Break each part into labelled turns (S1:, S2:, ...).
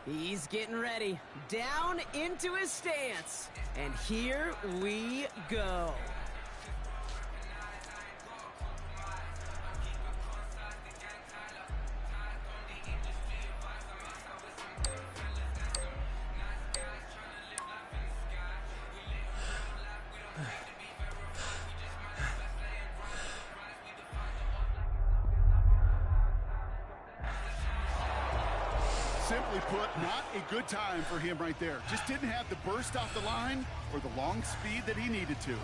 S1: He's getting ready. Down into his stance. And here we go.
S2: Simply put, not a good time for him right there. Just didn't have the burst off the line or the long speed that he needed to.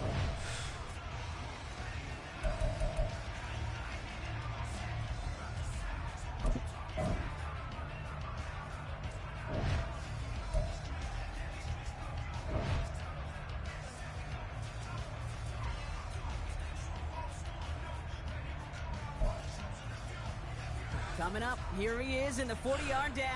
S1: Coming up, here he is in the 40-yard dash.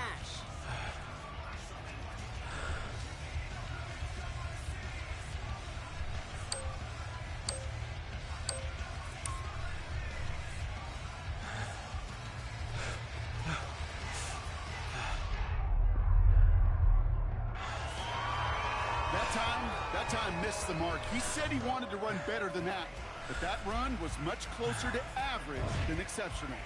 S2: That time missed the mark. He said he wanted to run better than that, but that run was much closer to average than exceptional.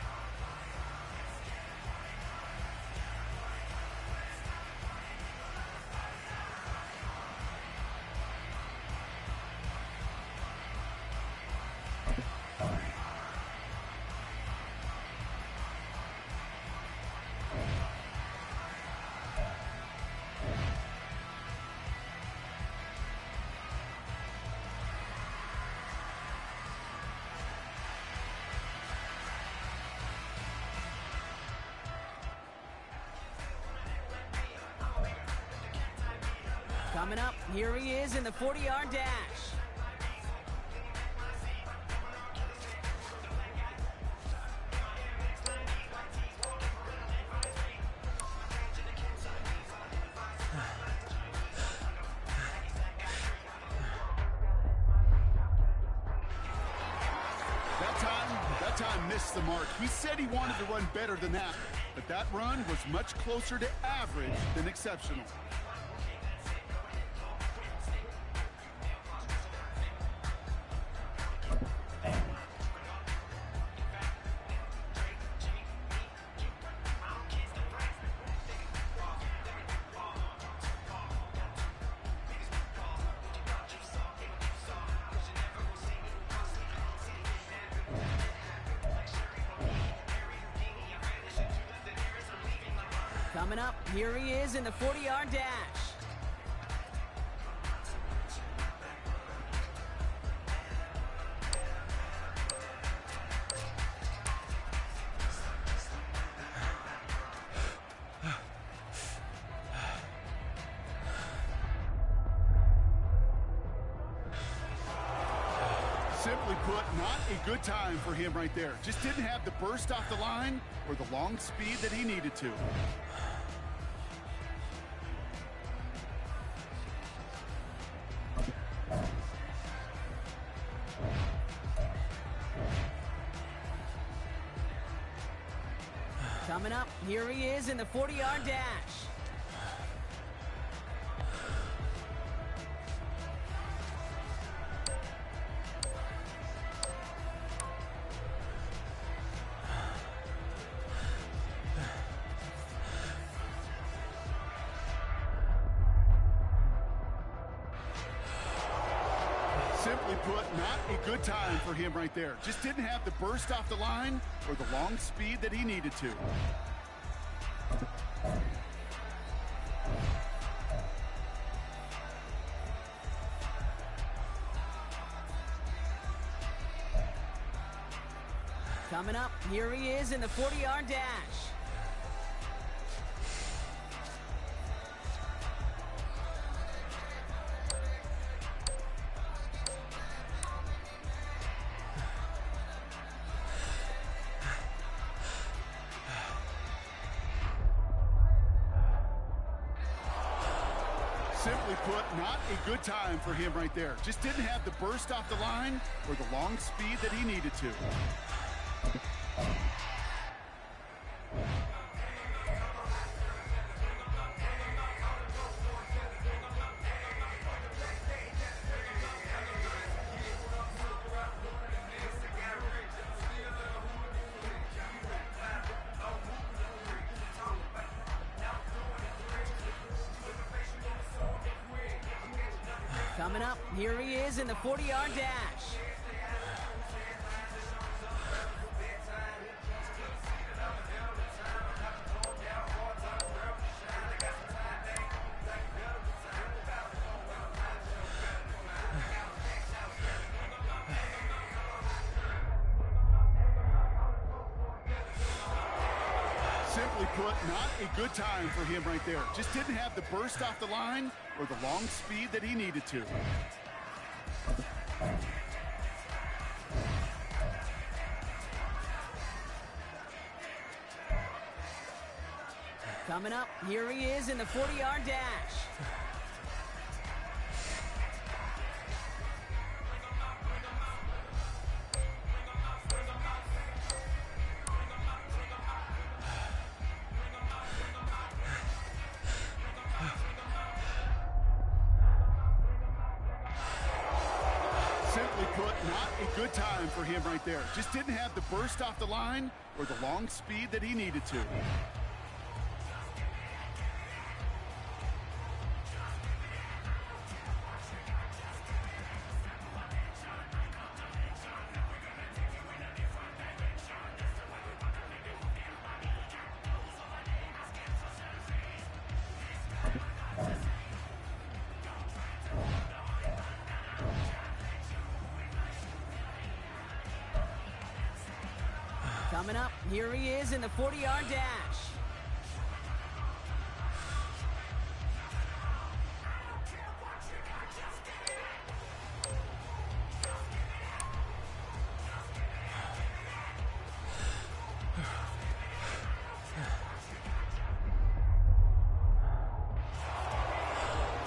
S1: Coming up, here he is in the 40-yard dash.
S2: That time missed the mark. He said he wanted to run better than that, but that run was much closer to average than exceptional.
S1: Coming up, here he is in the 40-yard dash.
S2: Simply put, not a good time for him right there. Just didn't have the burst off the line or the long speed that he needed to.
S1: Coming up, here he is in the 40-yard dash.
S2: Simply put, not a good time for him right there. Just didn't have the burst off the line or the long speed that he needed to.
S1: Coming up, here he is in the 40-yard dash.
S2: Simply put, not a good time for him right there. Just didn't have the burst off the line or the long speed that he needed to.
S1: Coming up, here he is in the 40-yard dash.
S2: Simply put, not a good time for him right there. Just didn't have the burst off the line or the long speed that he needed to.
S1: Coming up, here he is in the 40-yard dash.
S2: Simply put, not a good time for him right there. Just didn't have the burst off the line or the long speed that he needed to.
S1: Coming up, here he is in the 40-yard dash.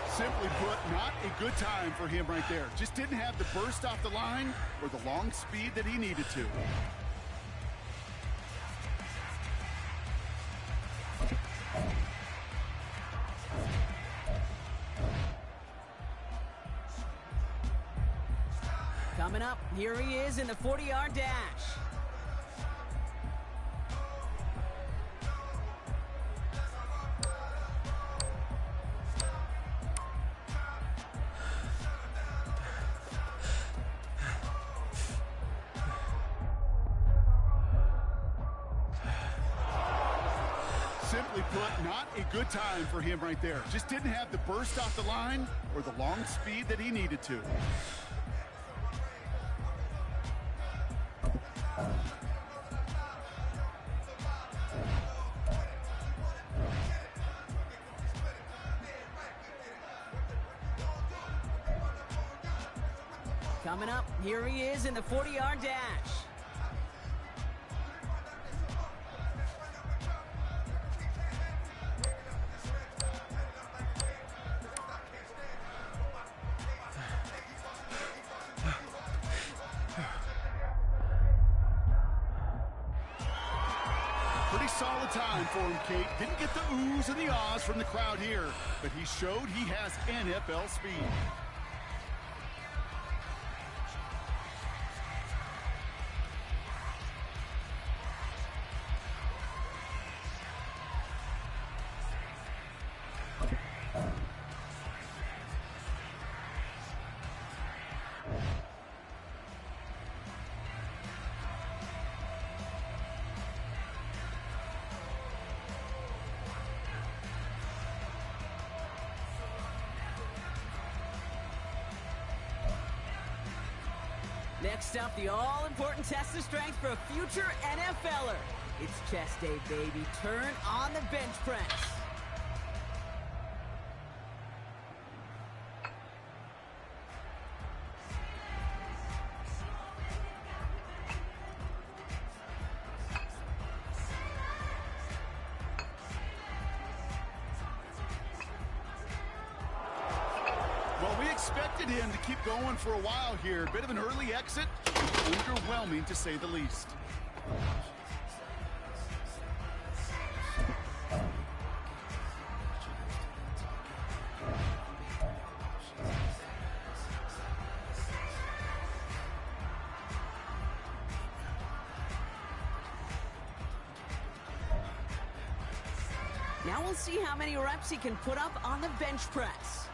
S2: Simply put, not a good time for him right there. Just didn't have the burst off the line or the long speed that he needed to.
S1: Coming up, here he is in the 40-yard dash.
S2: Simply put, not a good time for him right there. Just didn't have the burst off the line or the long speed that he needed to.
S1: Coming up, here he is in the 40-yard dash.
S2: Pretty solid time for him, Kate. Didn't get the oohs and the ahs from the crowd here, but he showed he has NFL speed.
S1: Next up, the all-important test of strength for a future NFLer. It's chest day, baby. Turn on the bench press.
S2: Well, we expected him to keep going for a while here. Bit of an early exit. Underwhelming, to say the least.
S1: Now we'll see how many reps he can put up on the bench press.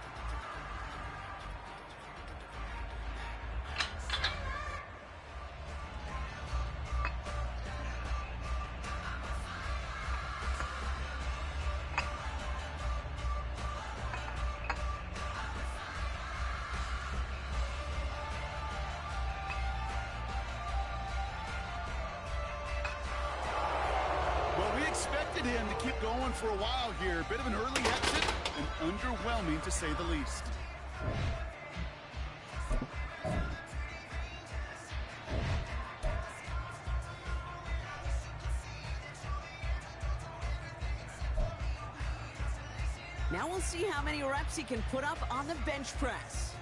S2: expected him to keep going for a while here. Bit of an early exit and underwhelming to say the least.
S1: Now we'll see how many reps he can put up on the bench press.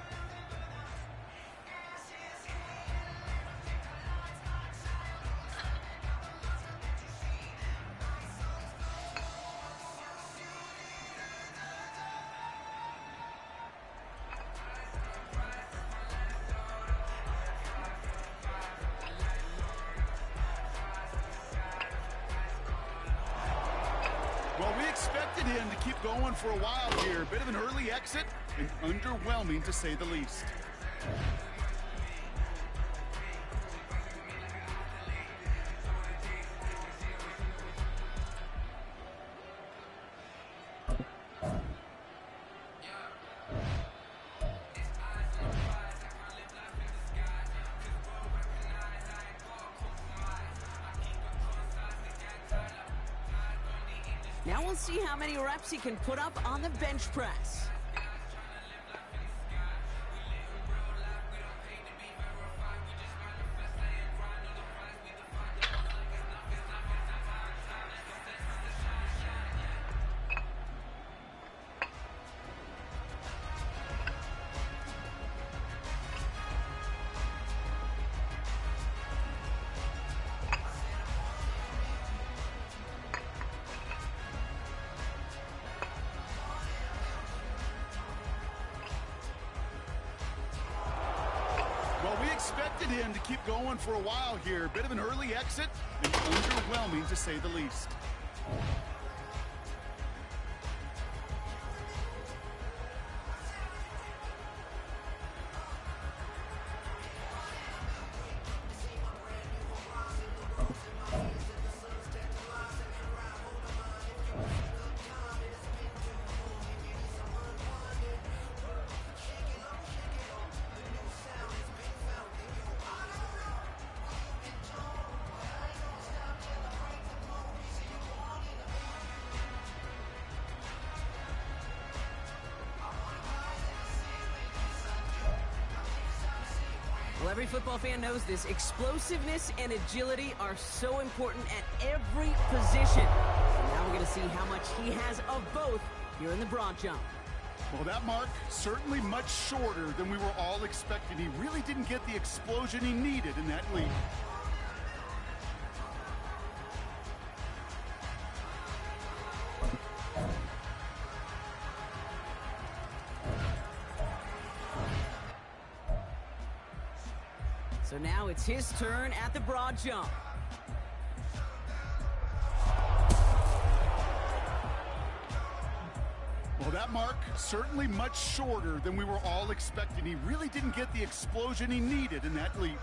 S2: Well, we expected him to keep going for a while here. Bit of an early exit and underwhelming to say the least.
S1: Now we'll see how many reps he can put up on the bench press.
S2: Well, we expected him to keep going for a while here. Bit of an early exit and underwhelming to say the least.
S1: Well, every football fan knows this. Explosiveness and agility are so important at every position. So now we're going to see how much he has of both here in the broad jump.
S2: Well, that mark certainly much shorter than we were all expecting. He really didn't get the explosion he needed in that leap.
S1: So now it's his turn at the broad jump.
S2: Well, that mark certainly much shorter than we were all expecting. He really didn't get the explosion he needed in that leap.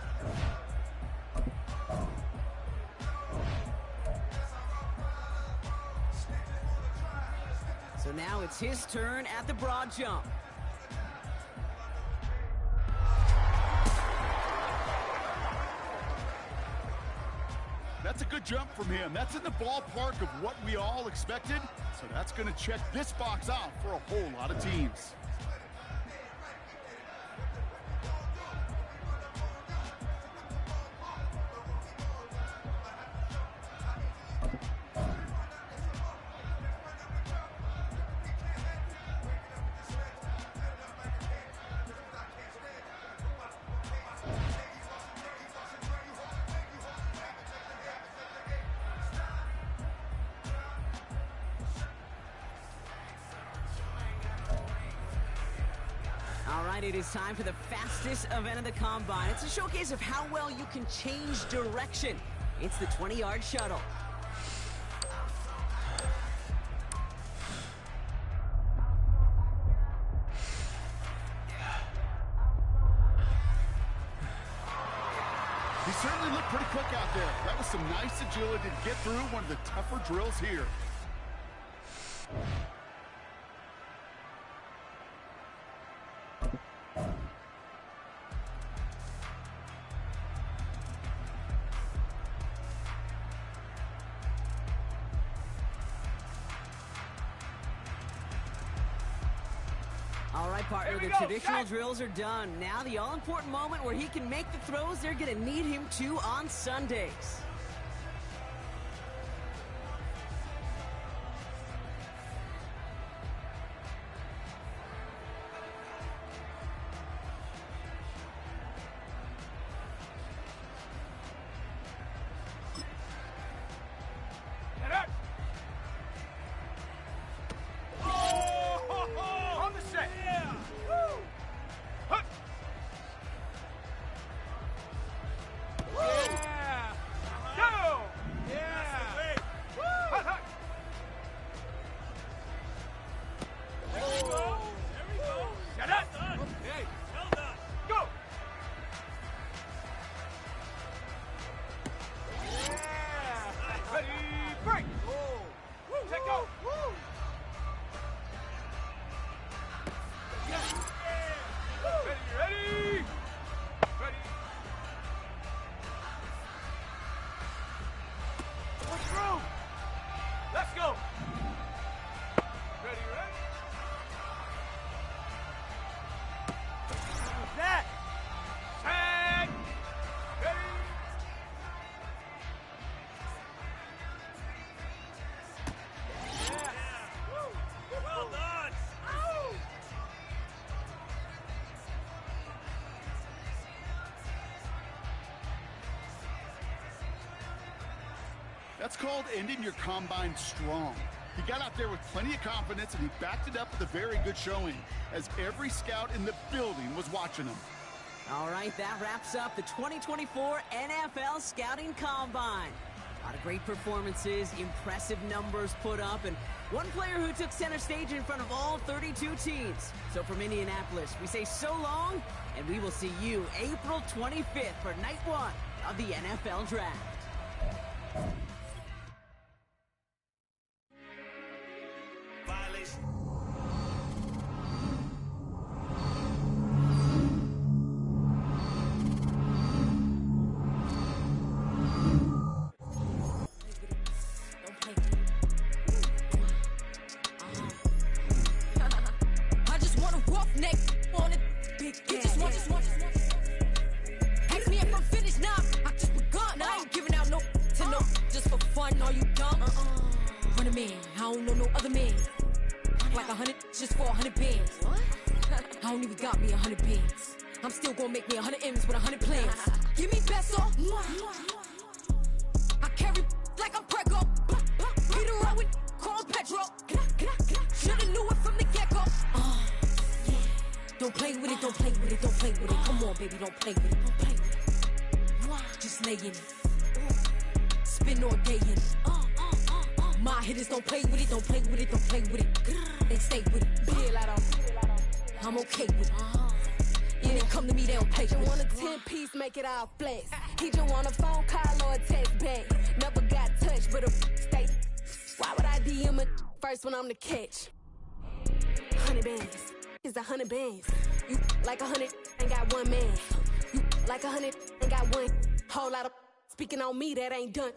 S1: So now it's his turn at the broad jump.
S2: That's a good jump from him. That's in the ballpark of what we all expected. So that's going to check this box out for a whole lot of teams.
S1: All right, it is time for the fastest event of the Combine. It's a showcase of how well you can change direction. It's the 20-yard shuttle.
S2: He certainly looked pretty quick out there. That was some nice agility to get through one of the tougher drills here.
S1: All right, partner, the traditional drills are done. Now the all-important moment where he can make the throws they're going to need him to on Sundays.
S2: That's called ending your combine strong. He got out there with plenty of confidence, and he backed it up with a very good showing, as every scout in the building was watching him.
S1: All right, that wraps up the 2024 NFL Scouting Combine. A lot of great performances, impressive numbers put up, and one player who took center stage in front of all 32 teams. So from Indianapolis, we say so long, and we will see you April 25th for night one of the NFL Draft.
S3: He just want a phone call or a text back. Never got touched, but a stay. Why would I DM it first when I'm the catch? 100 bands is 100 bands. You like 100 ain't got one man. You like 100 ain't got one. Whole lot of speaking on me that ain't done.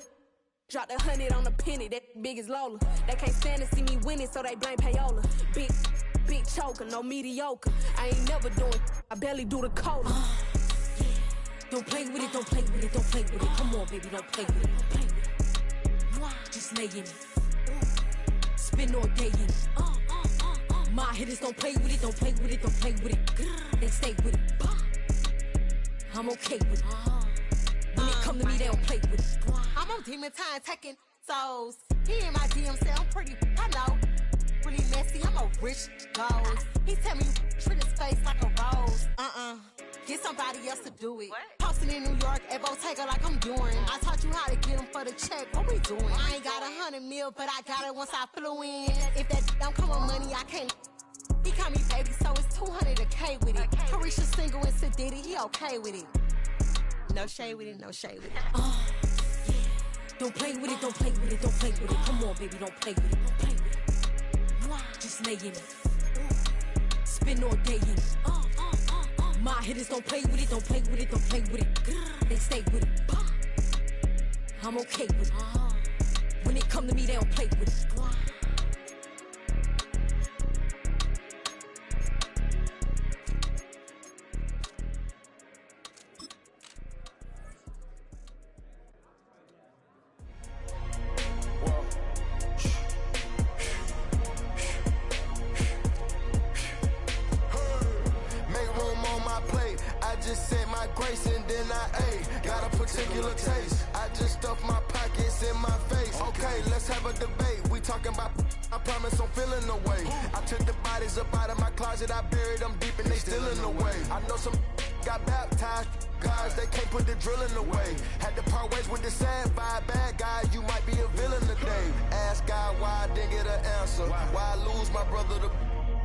S3: Dropped 100 on the penny, that big as Lola. They can't stand to see me winning, so they blame payola. Big choker, no mediocre. I ain't never doing, I barely do the cola.
S4: Don't play with it, don't play with it, don't play with it. Come on, baby, don't play with it, don't play with it. Just lay in it. Spin all day in it. My hitters don't play with it, don't play with it, don't play with it. They stay with it. I'm okay with it. When it come to me, they don't play with it.
S5: I'm on demon time taking souls. He in my DM say I'm pretty, I know. Really messy, I'm a rich ghost. He tell me treat his face like a rose. Get somebody else to do it. Posting in New York at Bottega like I'm doing. I taught you how to get them for the check. What we doing? I ain't got 100 mil, but I got it once I flew in. If that don't come on money, I can't. He call me baby, so it's 200 a K with it. Carisha single and Sadiddy, he okay with it. No shade with it, no shade with it.
S4: Yeah. Don't play with it, don't play with it, don't play with it. Come on, baby, don't play with it, don't play with it. Just lay in it. Spin all day in it. My hitters don't play with it, don't play with it, don't play with it. They stay with it. I'm okay with it. When it come to me, they don't play with it.
S6: NIA, got a particular taste. I just stuff my pockets in my face. Okay, let's have a debate. We talking about, I promise I'm feeling the way. I took the bodies up out of my closet, I buried them deep and they still in the way. I know some got baptized, guys, they can't put the drilling away. Had to part ways with the sad vibe, bad guy, you might be a villain today. Ask God why I didn't get an answer. Why I lose my brother to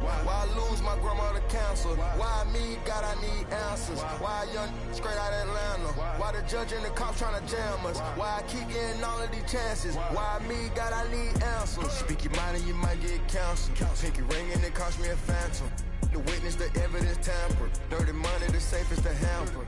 S6: why I lose my grandma to cancer? Why me, God, I need answers. Why a young straight out of Atlanta? Why the judge and the cops trying to jam us? Why I keep getting all of these chances? Why me, God, I need answers. Speak your mind and you might get canceled. Pinky ring and it cost me a phantom. The witness, the evidence tampered. Dirty money, the safest to hamper.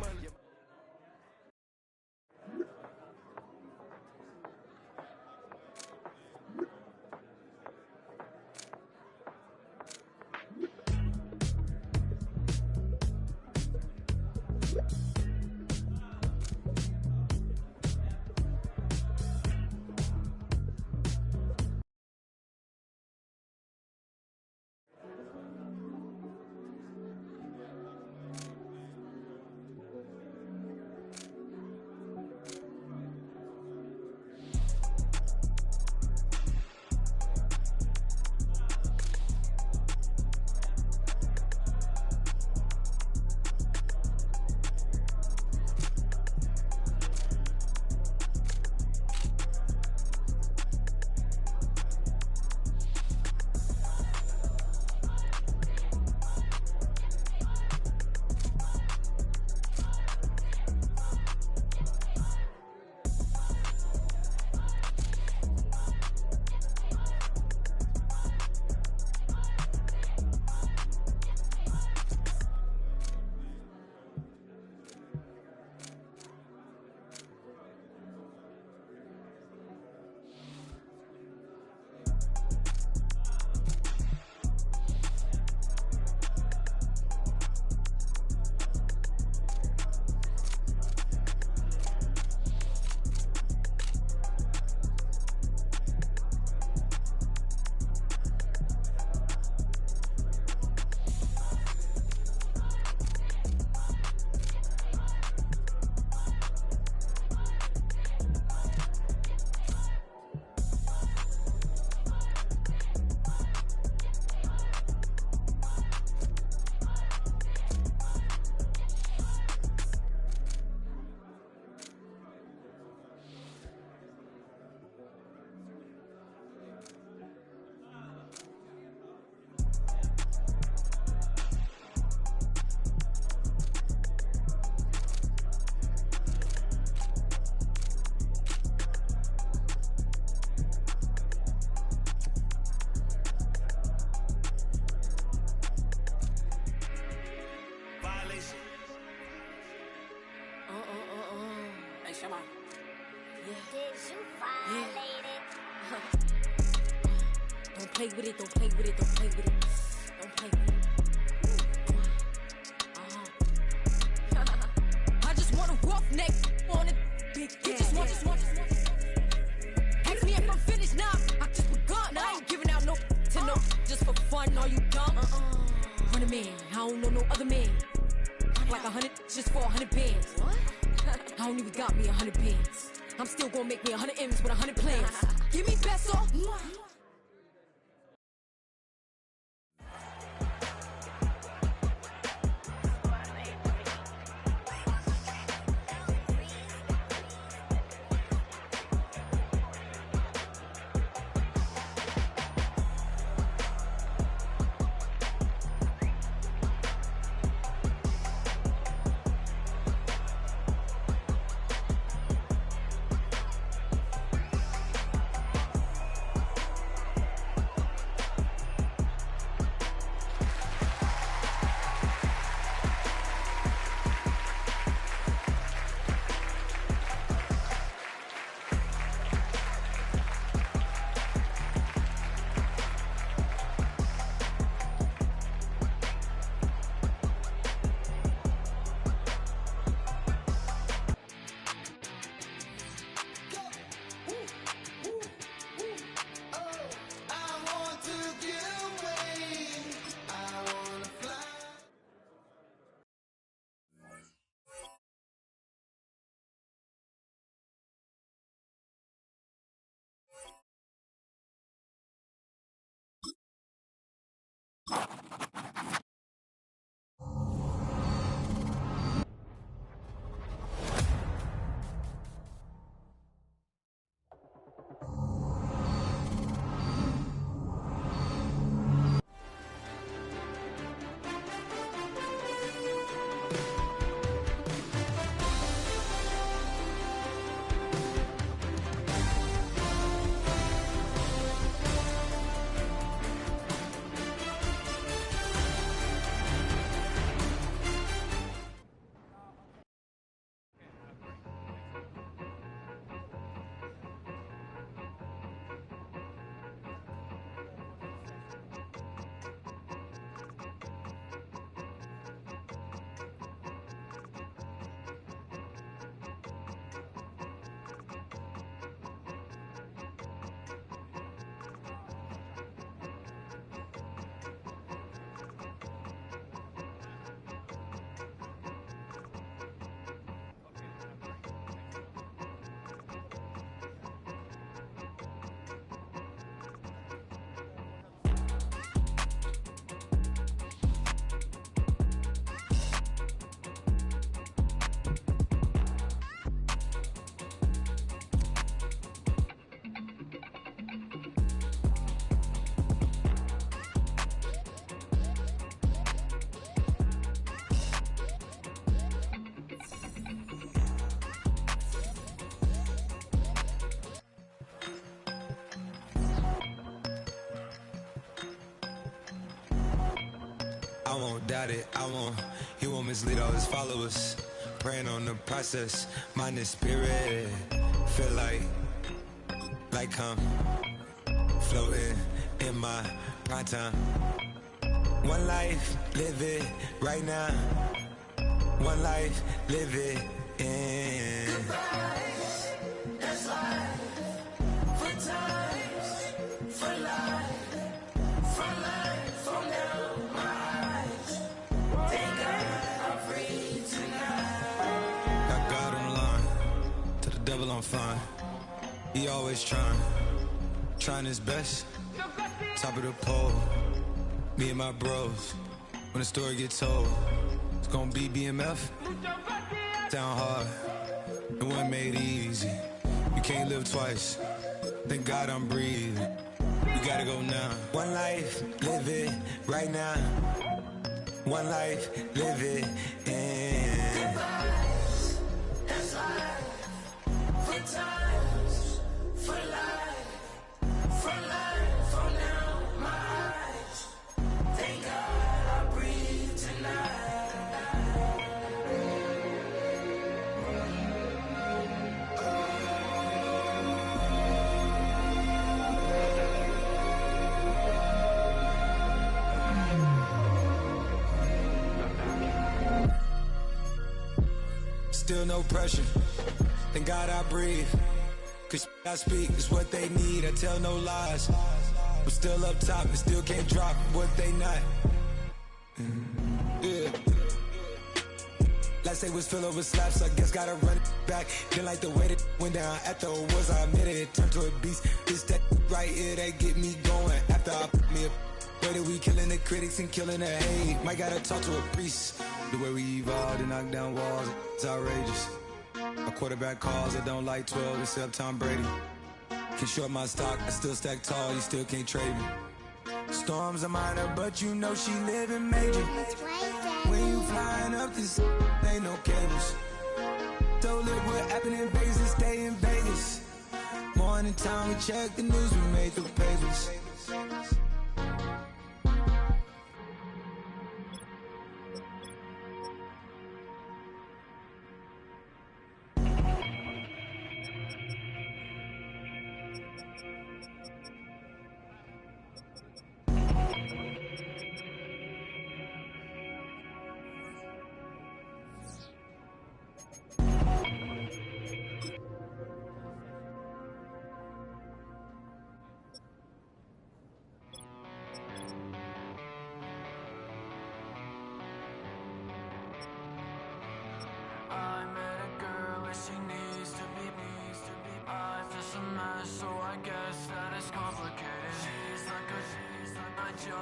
S4: Don't play with it, don't play with it, don't play with it. Don't play with it. I just want a rough neck on it. Big you just want. Ask me if I'm finished now. I just begun. I ain't giving out no to no. Just for fun, are you dumb? 100 man, I don't know no other man. Like 100 just for 100 bands. What? I don't even got me 100 bands. I'm still gonna make me 100 M's with 100 plans. Give me peso.
S7: I won't doubt it, he won't mislead all his followers. Praying on the process, mind and spirit. Feel like I'm floating in my prime time. One life, live it right now. One life, live it in.
S6: Goodbyes, that's life. For times, for life. For life, from now, my eyes. Thank God I'm free tonight.
S7: Got God on the line, to the devil I'm fine. He always trying his best. Top of the pole, me and my bros. When the story gets told, it's gonna be BMF. Down hard, it wasn't made easy. You can't live twice. Thank God I'm breathing. We gotta go now. One life, live it right now. One life, live it in.
S6: Goodbyes, that's life. For times, for life. For life, from now, my eyes. Thank God I breathe tonight.
S7: Still no pressure. Thank God I breathe. Cause I speak is what they need. I tell no lies. We're still up top and still can't drop what they not. Yeah. Last day was filled over slaps, I guess gotta run it back. Didn't like the way that went down after it was, I admit it, it turned to a beast. It's that right here that get me going. After I put me a way that we killing the critics and killing the hate. Might gotta talk to a priest. The way we evolved and knock down walls, it's outrageous. My quarterback calls, I don't like 12 except Tom Brady. Can short my stock, I still stack tall, you still can't trade me. Storms are minor, but you know she living major. When you flying up this, ain't no cables. Don't live what happened in Vegas and stay in Vegas. Morning time, we check the news, we made through papers.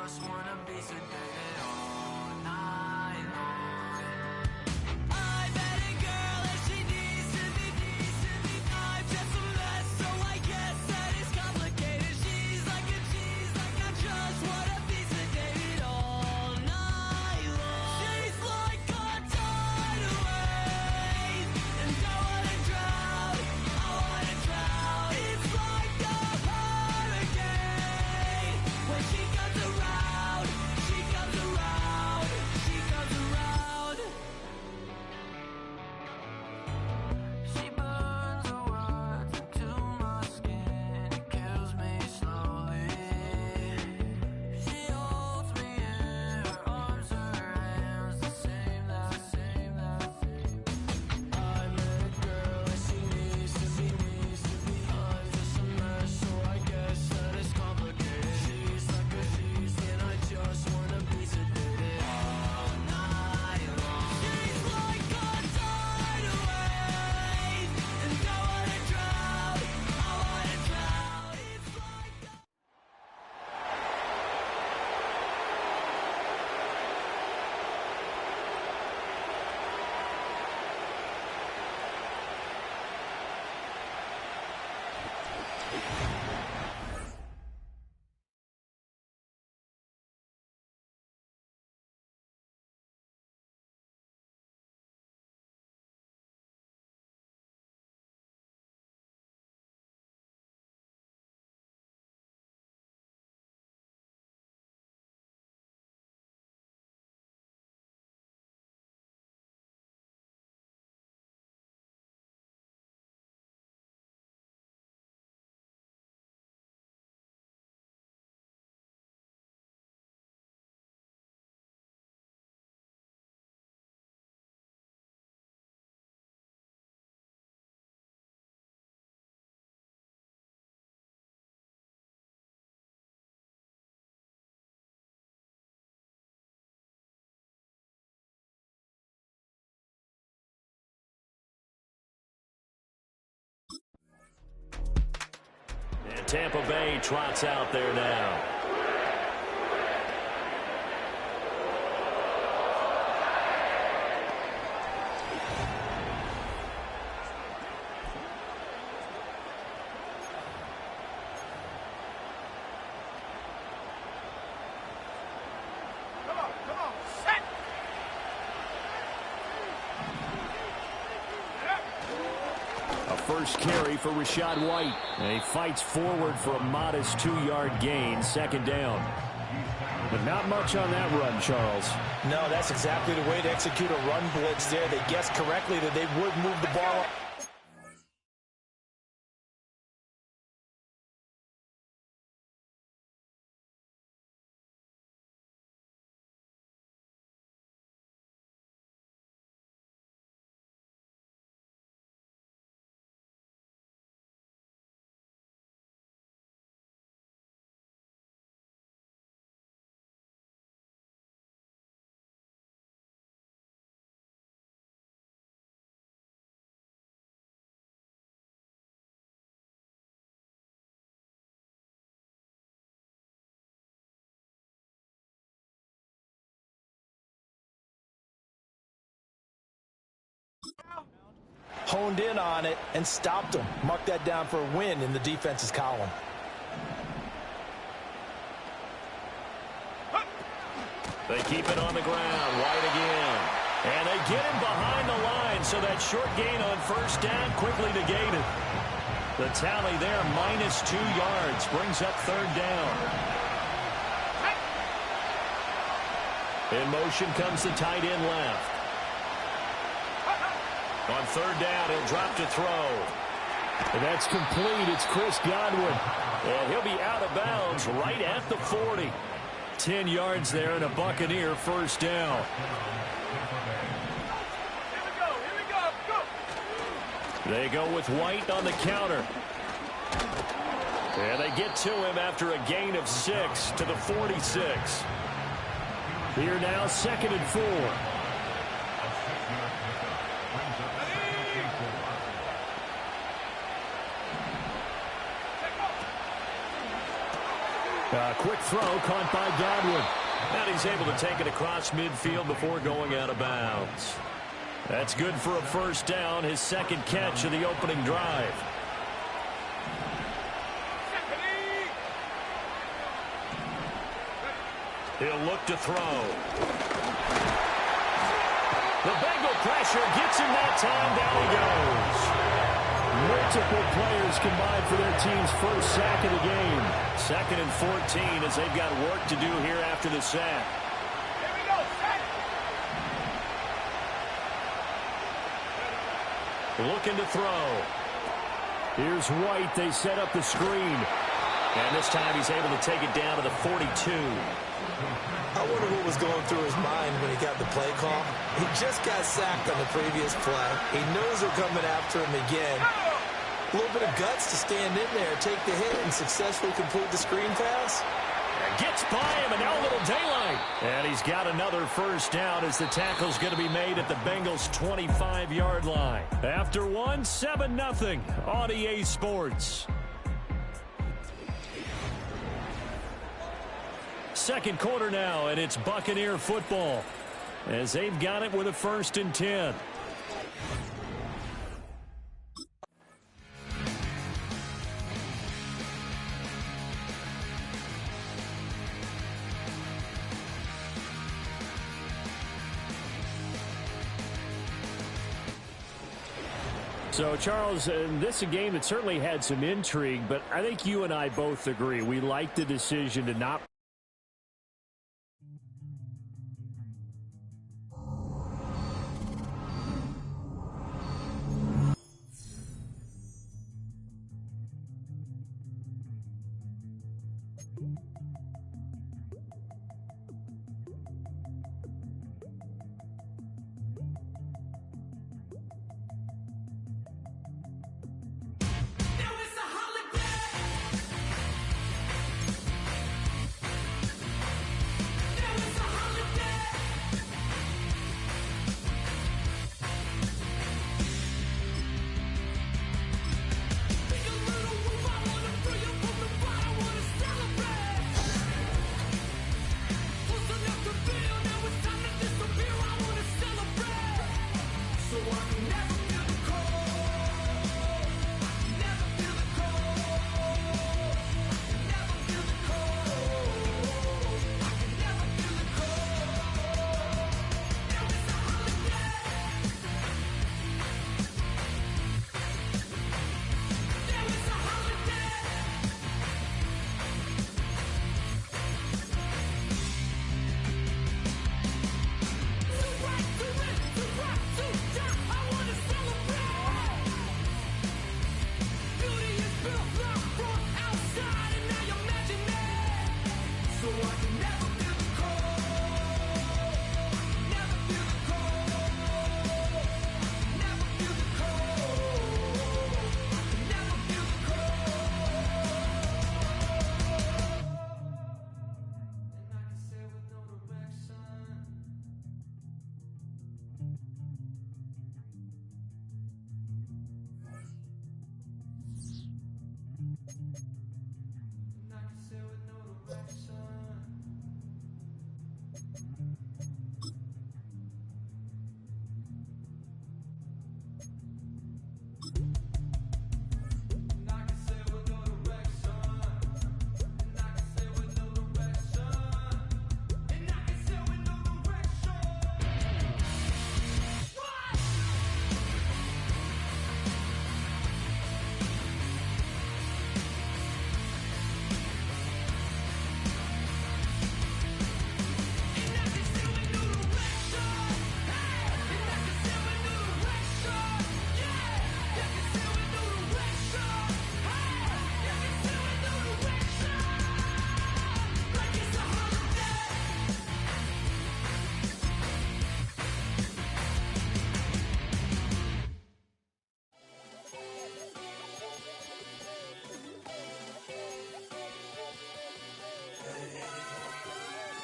S6: Just wanna be sedated all night long. I met a girl and she needs to be. I'm just a mess, so I guess that it's complicated. She's like I just wanna be sedated all night long. She's like a tidal wave, and I wanna drown. It's like a hurricane when she comes around.
S8: Tampa Bay trots out there now. First carry for Rachaad White. And he fights forward for a modest 2-yard gain, second down. But not much on that run, Charles.
S9: No, that's exactly the way to execute a run blitz there. They guessed correctly that they would move the ball. Honed in on it and stopped him. Mark that down for a win in the defense's column.
S8: They keep it on the ground. White again. And they get him behind the line, so that short gain on first down quickly negated. The tally there, -2 yards, brings up third down. In motion comes the tight end left. On third down, he'll drop to throw. And that's complete. It's Chris Godwin. And he'll be out of bounds right at the 40. 10 yards there and a Buccaneer first down. They go with White on the counter. And they get to him after a gain of 6 to the 46. Here now, 2nd and 4. Quick throw caught by Godwin. And he's able to take it across midfield before going out of bounds. That's good for a first down, his second catch of the opening drive. He'll look to throw. The Bengal pressure gets him that time. Down he goes. Multiple players combined for their team's first sack of the game. 2nd and 14 as they've got work to do here after the sack.
S10: Here we go, sack.
S8: Looking to throw. Here's White. They set up the screen. And this time he's able to take it down to the 42.
S9: I wonder what was going through his mind when he got the play call. He just got sacked on the previous play. He knows they're coming after him again. A little bit of guts to stand in there, take the hit, and successfully complete the screen pass.
S8: Gets by him, and now a little daylight. And he's got another first down as the tackle's going to be made at the Bengals' 25-yard line. After one, 7-0 on EA Sports. Second quarter now, and it's Buccaneer football as they've got it with a 1st and 10. So, Charles, this is a game that certainly had some intrigue, but I think you and I both agree. We like the decision to not.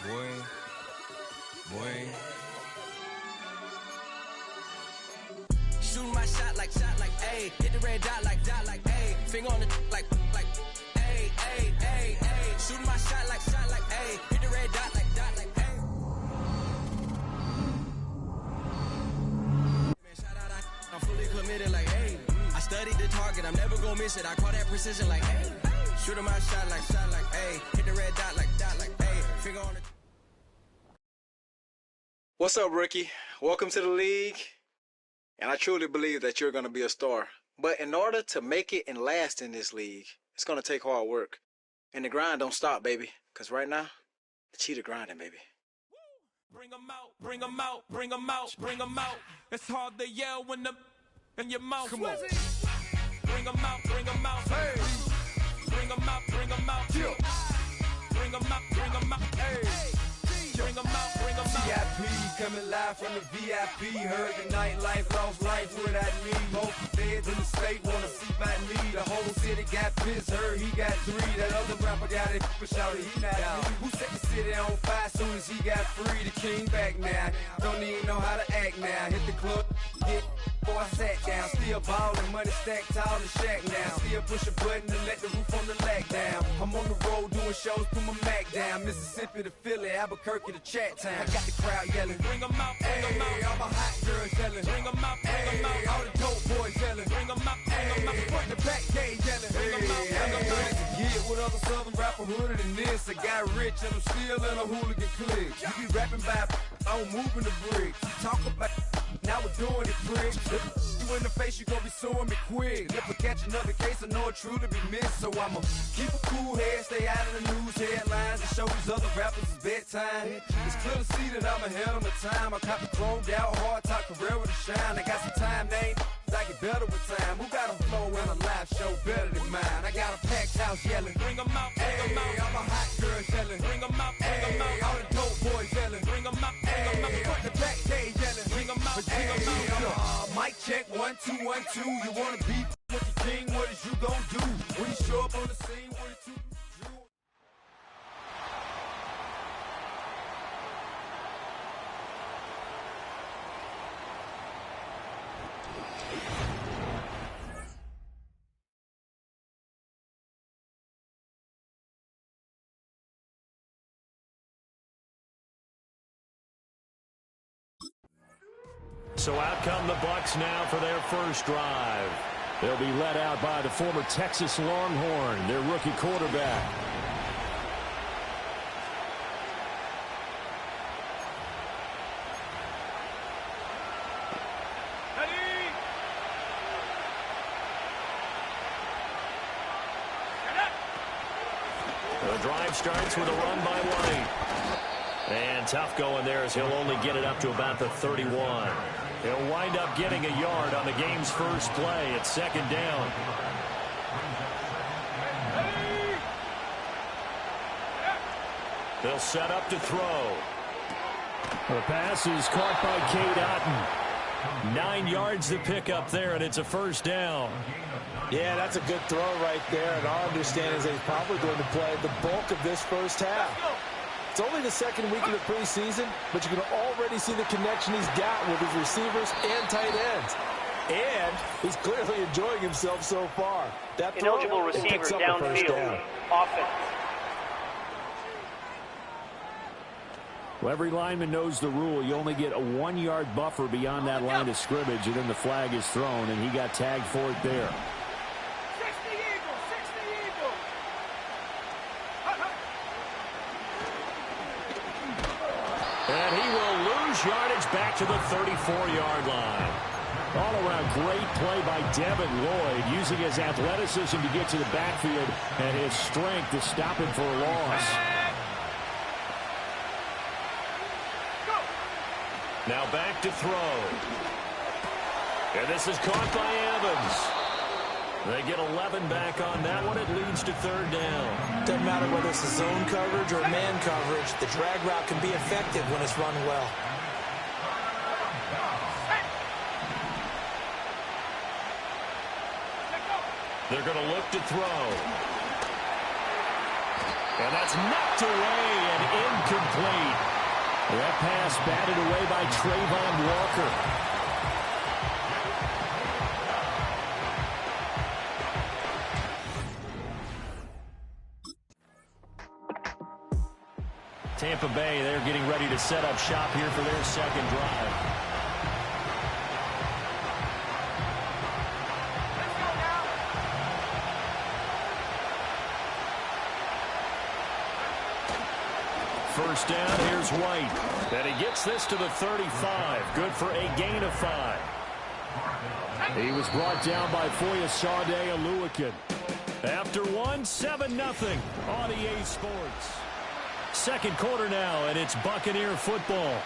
S7: Boy.
S11: Shooting my shot like, ayy. Hit the red dot like, ayy. Finger on the like, ayy, ayy, ayy, ayy. Shooting my shot like, ayy. Hit the red dot like, ayy. Man, shout out, I'm fully committed like, hey. I studied the target, I'm never gonna miss it. I call that precision like, hey. Shooting my shot like, ayy. Hit the red dot like, ayy. Finger on the.
S12: What's up, rookie? Welcome to the league. And I truly believe that you're going to be a star. But in order to make it and last in this league, it's going to take hard work. And the grind don't stop, baby. Because right now, the cheetah grinding, baby.
S11: Bring them out, bring them out, bring them out, bring them out. It's hard to yell when the in your mouth. Come on. Bring them out, bring them out. Hey. Bring them out, bring them out. Yeah. Bring them out, bring them out. Hey. Bring them out, bring them out.
S7: VIP coming live from the VIP. Heard the nightlife, lost life without me. Both feds in the state wanna see by me. The whole city got pissed, heard he got 3. That other rapper got it, but shouted he not out. Who set the city on fire soon as he got free? The king back now, don't even know how to act now. Hit the club, hit before I sat down. Still ballin', money stacked tall and shack now. Still push a button to let the roof on the lag down. I'm on the road doing shows, put my Mac down. Mississippi to Philly, Albuquerque to Chat Town. I got the crowd yelling, bring them out, bring them out. All my hot girls yelling, bring them out, bring them out. All the dope boys yelling, bring them out, bring them out. Front the back gate yelling, bring them out, bring them out. To get with other southern rapper hooded than this. I got rich and I'm still in a hooligan clique. You be rapping by, I'm moving the bricks. Talk about, now we're doing it, pricks. You in the face, you gon' be suing me quick. If I catch another case, I know it truly be missed. So I'ma keep a cool head, stay out of the news headlines, and show these other rappers it's bedtime. It's clear to see that I'm ahead of my time. I cop the chromed out, hard top career with a shine. I got some time, name, I get better with time. Who got a flow and a live show better than mine? I got a packed house yelling, bring them out, bring them out. All my hot girls yelling, bring them out, bring them out. All the dope boys yelling, bring them out, bring them out. Front the back gate yelling, bring them out, bring them out. Mic check, 1, 2, 1, 2. You wanna beat with the king? What is you gon' do when you show up on the scene with a 2?
S8: So out come the Bucs now for their first drive. They'll be led out by the former Texas Longhorn, their rookie quarterback. The drive starts with a run by White. And tough going there as he'll only get it up to about the 31. He'll wind up getting a yard on the game's first play at second down. They'll set up to throw. The pass is caught by Cade Otton. 9 yards to pick up there, and it's a first down.
S9: Yeah, that's a good throw right there, and our understanding is that he's probably going to play the bulk of this first half. It's only the second week of the preseason, but you can already see the connection he's got with his receivers and tight ends. And he's clearly enjoying himself so far. That throw,
S13: ineligible receiver downfield. Offense.
S8: Well, every lineman knows the rule. You only get a 1-yard buffer beyond that line of scrimmage, and then the flag is thrown, and he got tagged for it there. And he will lose yardage back to the 34-yard line. All-around great play by Devin Lloyd, using his athleticism to get to the backfield and his strength to stop him for a loss. Now back to throw. And this is caught by Evans. They get 11 back on that one. It leads to third down.
S9: Doesn't matter whether it's a zone coverage or man coverage. The drag route can be effective when it's run well.
S8: They're going to look to throw. And that's knocked away and incomplete. That pass batted away by Trayvon Walker. Tampa Bay, they're getting ready to set up shop here for their second drive. First down, here's White. And he gets this to the 35. Good for a gain of 5. He was brought down by Foyesade Oluokun. After 7-0 on EA Sports. Second quarter now, and it's Buccaneer football.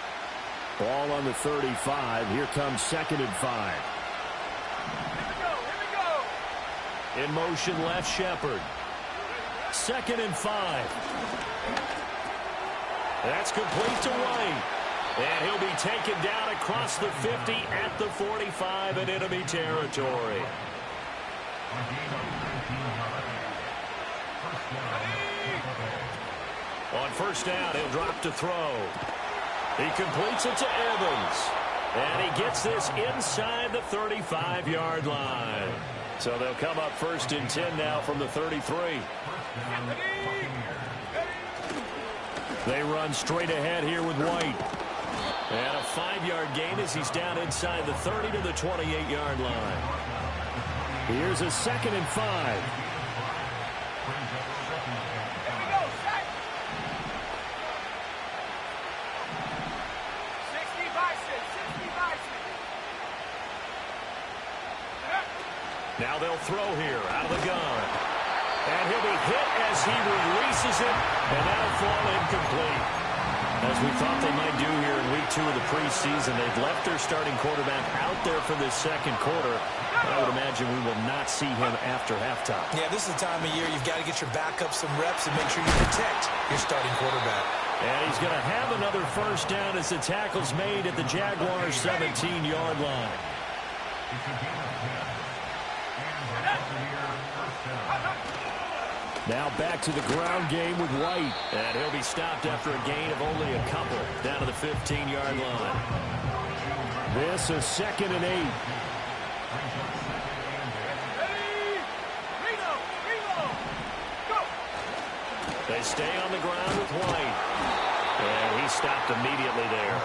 S8: Ball on the 35. Here comes 2nd and 5.
S10: Here we go.
S8: In motion, left Shepard. 2nd and 5. That's complete to White. And he'll be taken down across the 50 at the 45 in enemy territory. On first down, he'll drop to throw. He completes it to Evans. And he gets this inside the 35-yard line. So they'll come up 1st and 10 now from the 33. They run straight ahead here with White. And a 5-yard gain as he's down inside the 30 to the 28-yard line. Here's a 2nd and 5. Now they'll throw here out of the gun. And he'll be hit as he releases it, and that'll fall incomplete. As we thought they might do here in week 2 of the preseason, they've left their starting quarterback out there for this second quarter. I would imagine we will not see him after halftime.
S9: Yeah, this is the time of year you've got to get your backup some reps and make sure you protect your starting quarterback.
S8: And he's going to have another first down as the tackle's made at the Jaguars' 17-yard line. Now back to the ground game with White. And he'll be stopped after a gain of only a couple down to the 15-yard line. This is 2nd and 8. They stay on the ground with White. And he stopped immediately there.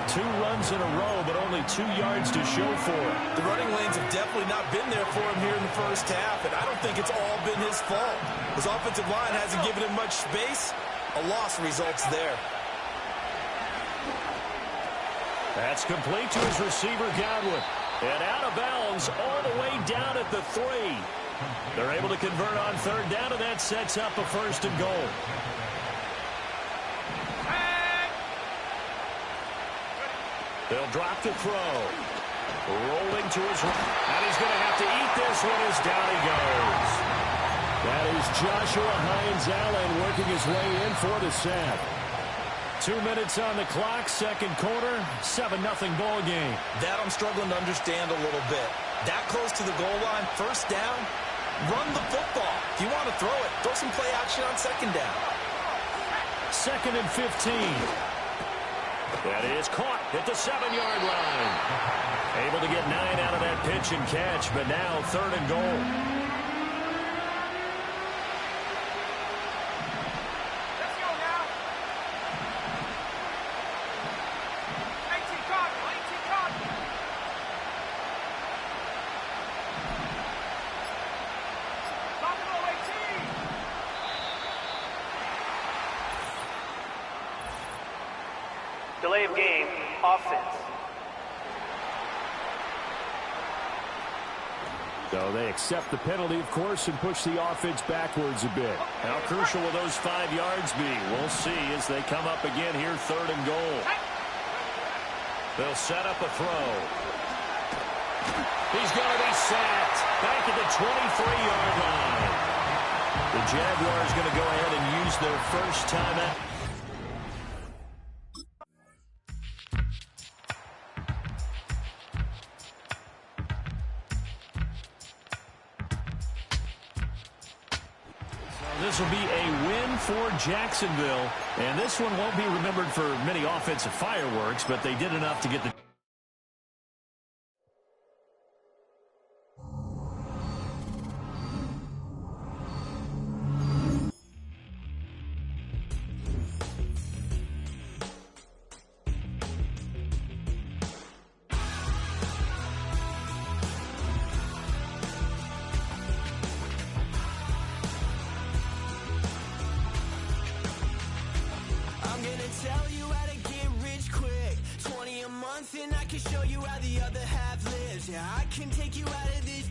S8: 2 runs in a row, but only 2 yards to show for it.
S9: The running lanes have definitely not been there for him here in the first half, and I don't think it's all been his fault. His offensive line hasn't given him much space. A loss results there.
S8: That's complete to his receiver, Godwin. And out of bounds all the way down at the 3. They're able to convert on 3rd down, and that sets up a 1st and goal. They'll drop to throw. Rolling to his right. And he's going to have to eat this one as down he goes. That is Joshua Hines-Allen working his way in for the sack. 2 minutes on the clock, second quarter, 7-0 ball game.
S9: That I'm struggling to understand a little bit. That close to the goal line, first down, run the football. If you want to throw it, throw some play action on second down.
S8: 2nd and 15. That is caught at the 7-yard line. Able to get 9 out of that pitch and catch, but now 3rd and goal.
S10: Let's go now. 18 Cardinal, 18 Cardinal. Cardinal 18.
S13: Delay of game, offense.
S8: So they accept the penalty, of course, and push the offense backwards a bit. How crucial will those 5 yards be? We'll see as they come up again here, 3rd and goal. They'll set up a throw. He's going to be sacked back at the 23-yard line. The Jaguars going to go ahead and use their first timeout. this will be a win for Jacksonville. And this one won't be remembered for many offensive fireworks, but they did enough to get the...
S14: And I can show you how the other half lives. Yeah, I can take you out of this.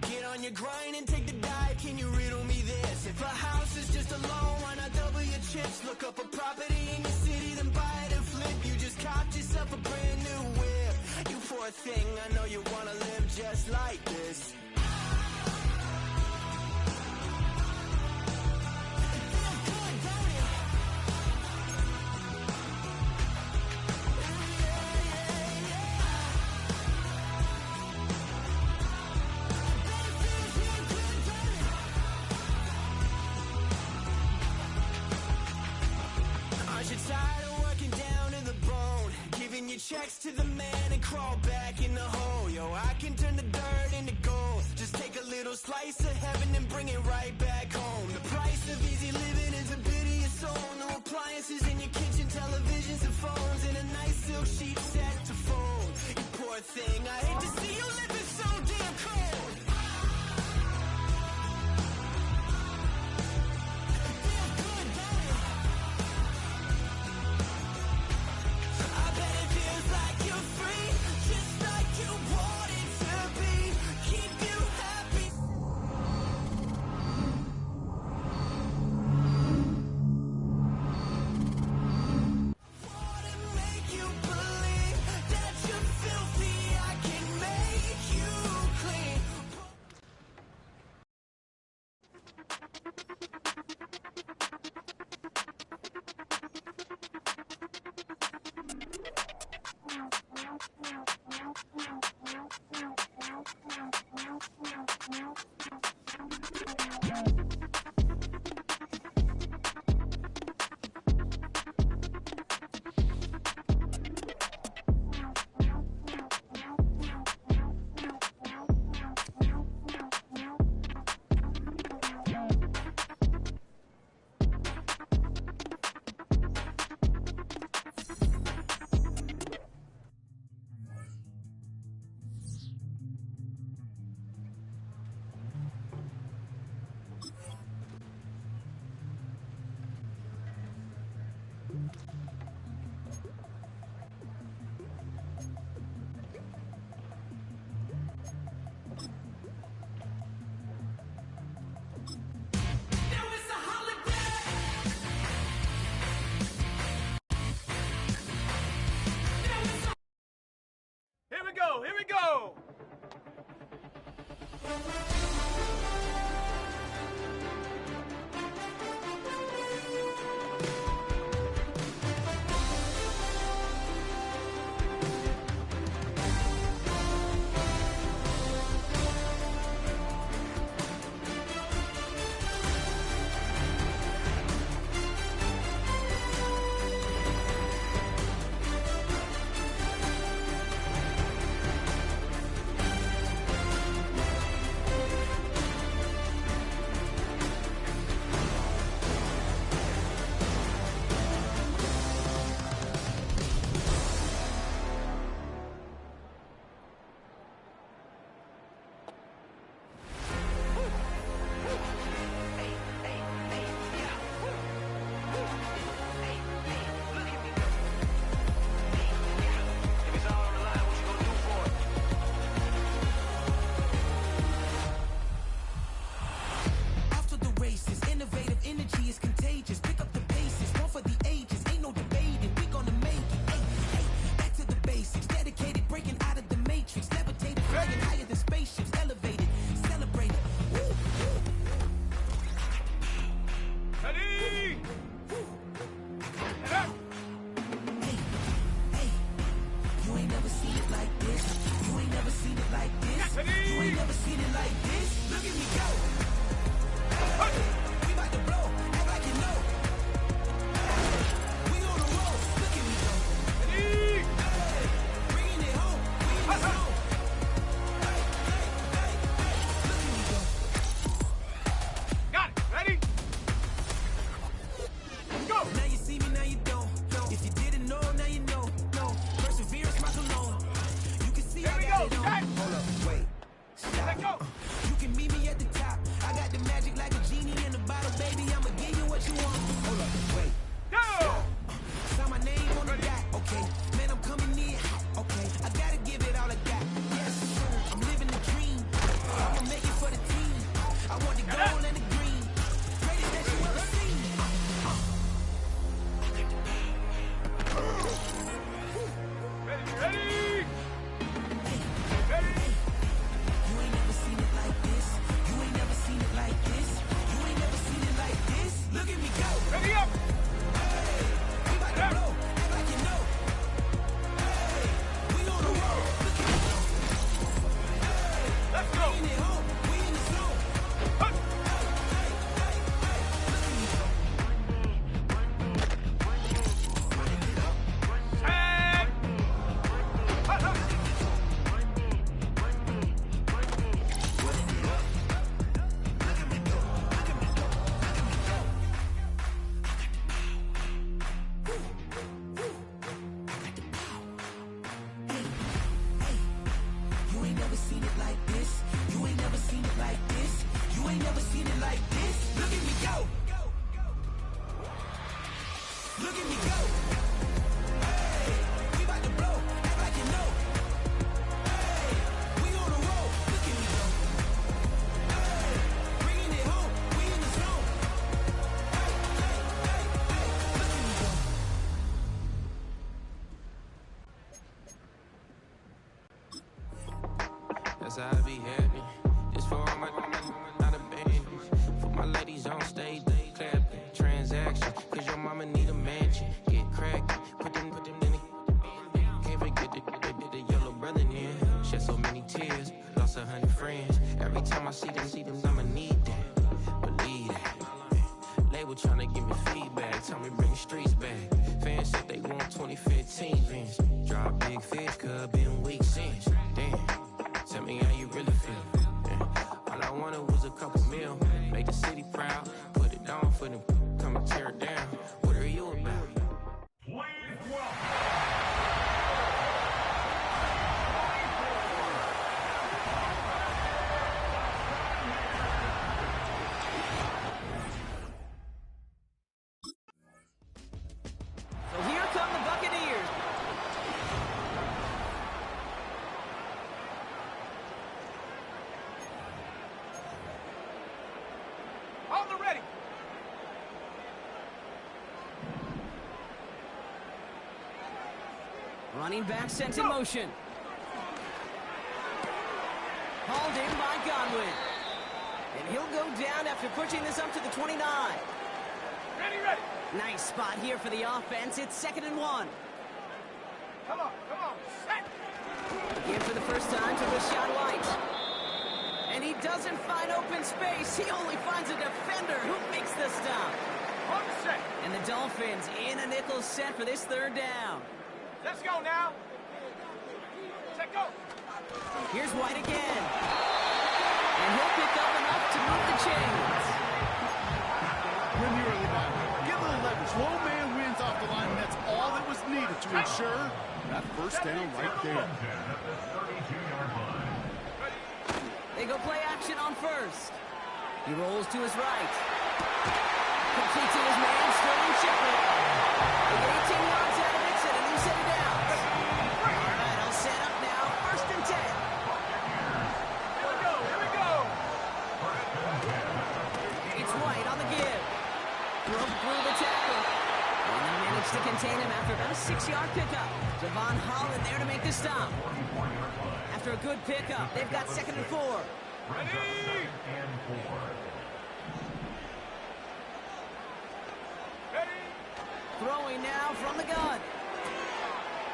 S14: Get on your grind and take the dive. Can you riddle me this? If a house is just a loan, why not double your chips? Look up a property in your city, then buy it and flip. You just copped yourself a brand new whip. You poor thing, I know you wanna live just like this. Checks to the man and crawl back in the hole. Yo, I can turn the dirt into gold. Just take a little slice of heaven and bring it right back home. The price of easy living is a bit of your soul. No appliances in your kitchen, televisions and phones, and a nice silk sheet set to fold. You poor thing, I hate to see you living so damn cold.
S10: Here we go!
S15: outside be happy. This for all my not abandoned. For my ladies on stage, they clapping. Transaction, cause your mama need a mansion. Get crackin', put them in the. Can't forget the yellow brother in. Shed so many tears, lost 100 friends. Every time I see them, I'ma need that. Believe that. Label tryna give me feedback, tell me bring the streets back. Fans said they want 2015 Vince. Drop big fish, cuz been weak since. Damn, tell me how you really feel. Yeah. All I wanted was a couple mil, make the city proud, put it on for them, come and tear it down. What are you about?
S1: So here come the Buccaneers.
S10: On the ready.
S1: Running back sent in motion. Hauled in by Godwin. And he'll go down after pushing this up to the 29.
S10: Ready, ready.
S1: Nice spot here for the offense. It's 2nd and 1.
S10: Come on, set.
S1: Again for the first time to Rachaad White. And he doesn't find open space. He only finds a defender who makes the stop.
S10: On the set.
S1: And the Dolphins in a nickel set for this 3rd down.
S10: Let's go now. Set, go.
S1: Here's White again. And he'll pick up enough to move the chains.
S2: Win the early battle. Get a little leverage. Low man wins off the line, and that's all that was needed to ensure that first down right there.
S1: They go play action on first. He rolls to his right. Completes to his man, Sterling Shepard. They get 18 yards out of it, and a new set of downs. All right, I'll set up now. 1st and 10.
S10: Here we go.
S1: It's White on the give. Broke through the tackle. And they managed to contain him after about a 6-yard pickup. Devon Holland there to make the stop. After a good pickup, they've got 2nd and 4.
S10: Ready.
S1: Throwing now from the gun.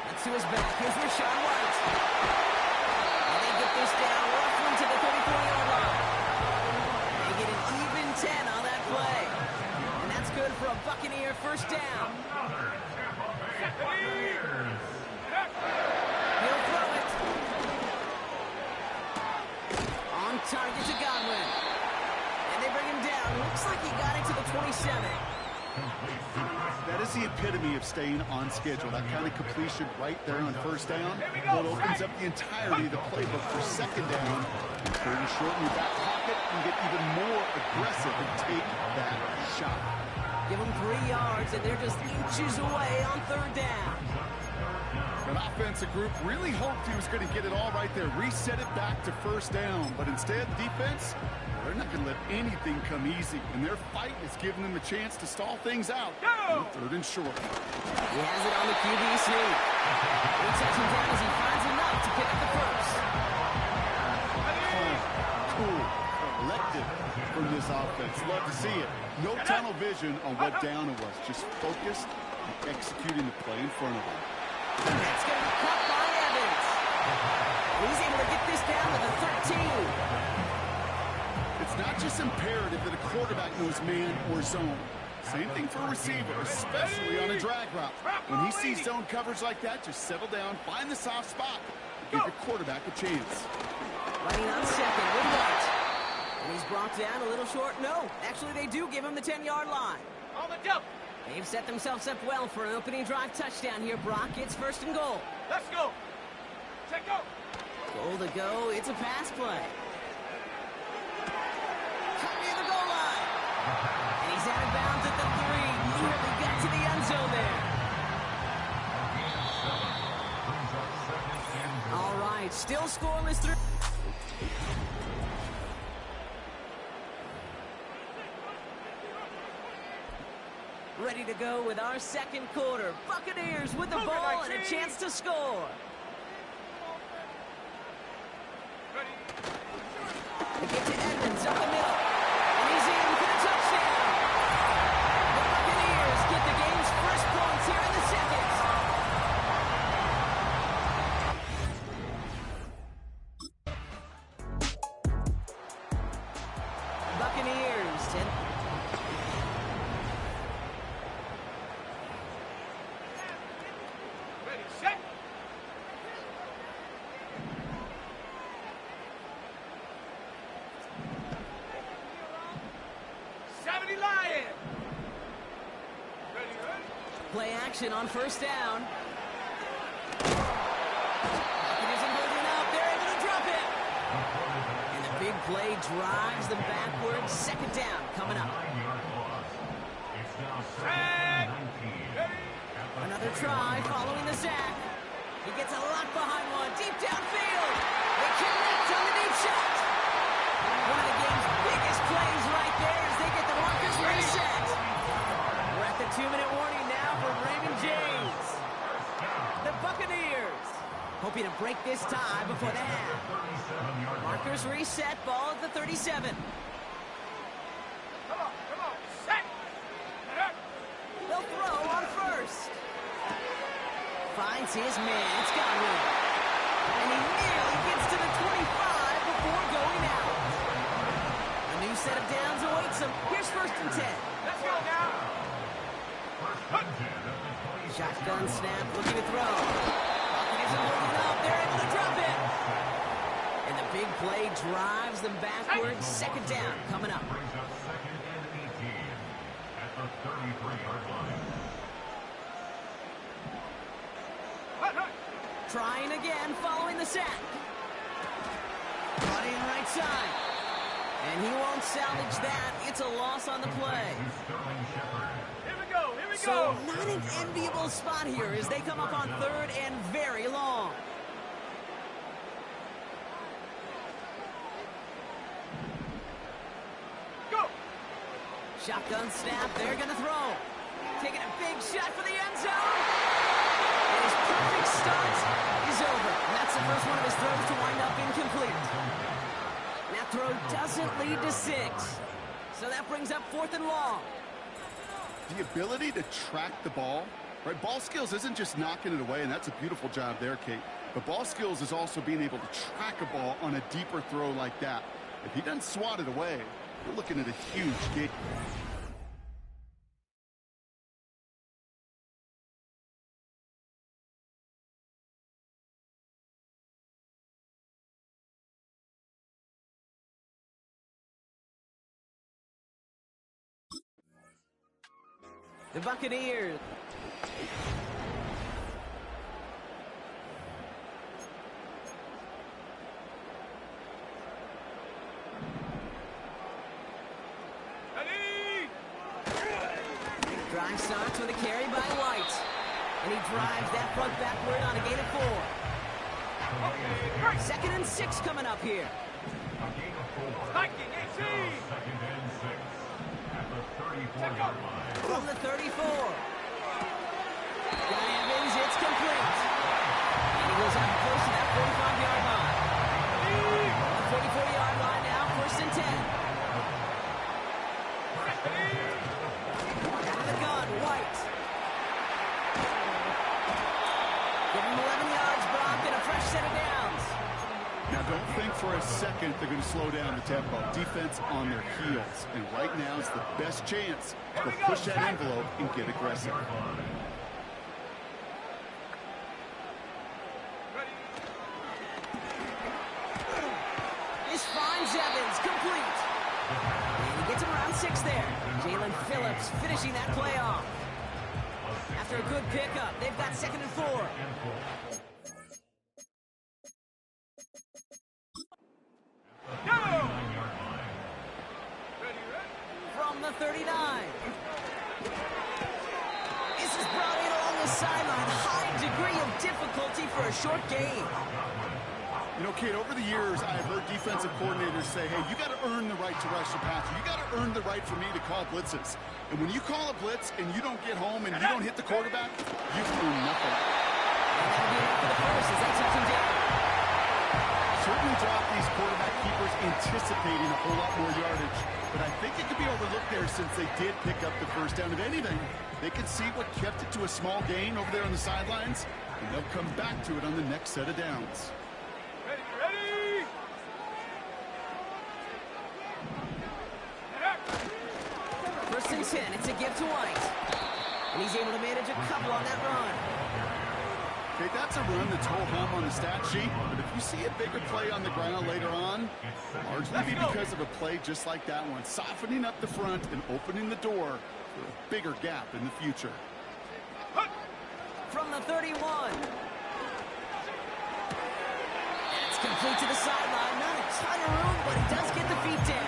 S1: That's to his back. Here's Rachaad White. And they get this down roughly to the 34-yard line. They get an even 10 on that play. And that's good for a Buccaneer 1st down. He'll throw it. On target to Godwin. And they bring him down. Looks like he got it to the 27.
S2: That is the epitome of staying on schedule. That kind of completion right there on 1st down. What opens up the entirety of the playbook for 2nd down. Third and short in your back pocket and get even more aggressive and take that shot.
S1: Give them 3 yards, and they're just inches away on 3rd down.
S2: An offensive group really hoped he was going to get it all right there, reset it back to 1st down. But instead, the defense, they're not going to let anything come easy. And their fight is giving them a chance to stall things out. On 3rd and short.
S1: He has it on the QB sneak. He takes him down as he finds enough to pick up the 1st.
S2: Cool, collected from this offense. Love to see it. No tunnel vision on what down it was. Just focused and executing the play in front of them.
S1: And that's going to be cut by Evans. He's able to get this down to the 13.
S2: It's not just imperative that a quarterback knows man or zone. Same thing for a receiver, especially on a drag route. When he sees zone coverage like that, just settle down, find the soft spot, give your quarterback a chance.
S1: Running on 2nd with White. And he's brought down a little short. No, actually they do give him the 10-yard line.
S10: On the double.
S1: They've set themselves up well for an opening drive touchdown here, Brock. It's 1st and goal.
S10: Let's go. Set, go.
S1: Goal to go. It's a pass play. Cut near the goal line. And he's out of bounds at the 3. Nearly got to the end zone there. All right, still scoreless through. Ready to go with our 2nd quarter. Buccaneers with the ball and a chance to score.
S10: Ready.
S1: action on first down. Pocket isn't holding up. They're able to drop it. And the big play drives them backwards. Second down coming up. Another try following the sack. He gets a lock behind one. Deep downfield. They connect on the deep shot. One of the game's biggest plays right there as they get the Marcus reset. We're at the 2-minute warning now for Raymond James. The Buccaneers hoping to break this tie before the half. Marcus reset, ball at the 37.
S10: Come on, set.
S1: They'll throw on first. Finds his man. It's Godwin. And he nearly gets to the 25 before going out. A new set of downs awaits him. Here's first and 10.
S10: Let's go now.
S1: Shotgun snap, looking to throw. Pocket isn't holding up. They're able to drop it. And the big play drives them backwards. Second down coming up. Trying again following the sack. Brought in right side. And he won't salvage that. It's a loss on the play.
S10: Here we go.
S1: So not an enviable spot here as they come up on third and very long.
S10: Go.
S1: Shotgun snap. They're going to throw. Taking a big shot for the end zone. And his perfect start is over. And that's the first one of his throws to wind up incomplete. That throw doesn't lead to 6. So that brings up 4th and long.
S2: The ability to track the ball, right? Ball skills isn't just knocking it away, and that's a beautiful job there, Kate. But ball skills is also being able to track a ball on a deeper throw like that. If he doesn't swat it away, we're looking at a huge gain.
S1: The Buccaneers. Drive starts with a carry by White. And he drives that front backward on a gain of 4. 2nd and 6 coming up here. From the 34. Guy Evans, it's complete. And he goes out close to that 45-yard line. On the 44-yard line now, 1st and 10. Out of the gun, White. Give him 11 yards, Brock, and a fresh set of downs.
S2: Now, don't think for a second they're going to slow down the tempo. Defense on their heels. And right now is the best chance to push that envelope and get aggressive.
S1: This finds Evans, complete. And he gets him around 6 there. Jalen Phillips finishing that play off. After a good pickup, they've got 2nd and 4. From the 39. This is brought in along the sideline. High degree of difficulty for a short gain.
S2: You know, Kate, over the years, I've heard defensive coordinators say, hey, you got to earn the right to rush the passer. You got to earn the right for me to call blitzes. And when you call a blitz and you don't get home and you don't hit the quarterback, you've earned nothing.
S1: And that'll be enough for the first as they touch him down.
S2: Certainly drop these quarterback keepers anticipating a whole lot more yardage. But I think it could be overlooked there since they did pick up the first down. If anything, they can see what kept it to a small gain over there on the sidelines, and they'll come back to it on the next set of downs.
S10: Ready!
S1: First and 10, it's a give to White. And he's able to manage a couple on that run.
S2: Okay, that's a run that's ho-hum on the stat sheet, but if you see a bigger play on the ground later on, it'll largely be because of a play just like that one, softening up the front and opening the door for a bigger gap in the future.
S1: the 31. It's complete to the sideline. Not a ton of room, but he does get the feet down.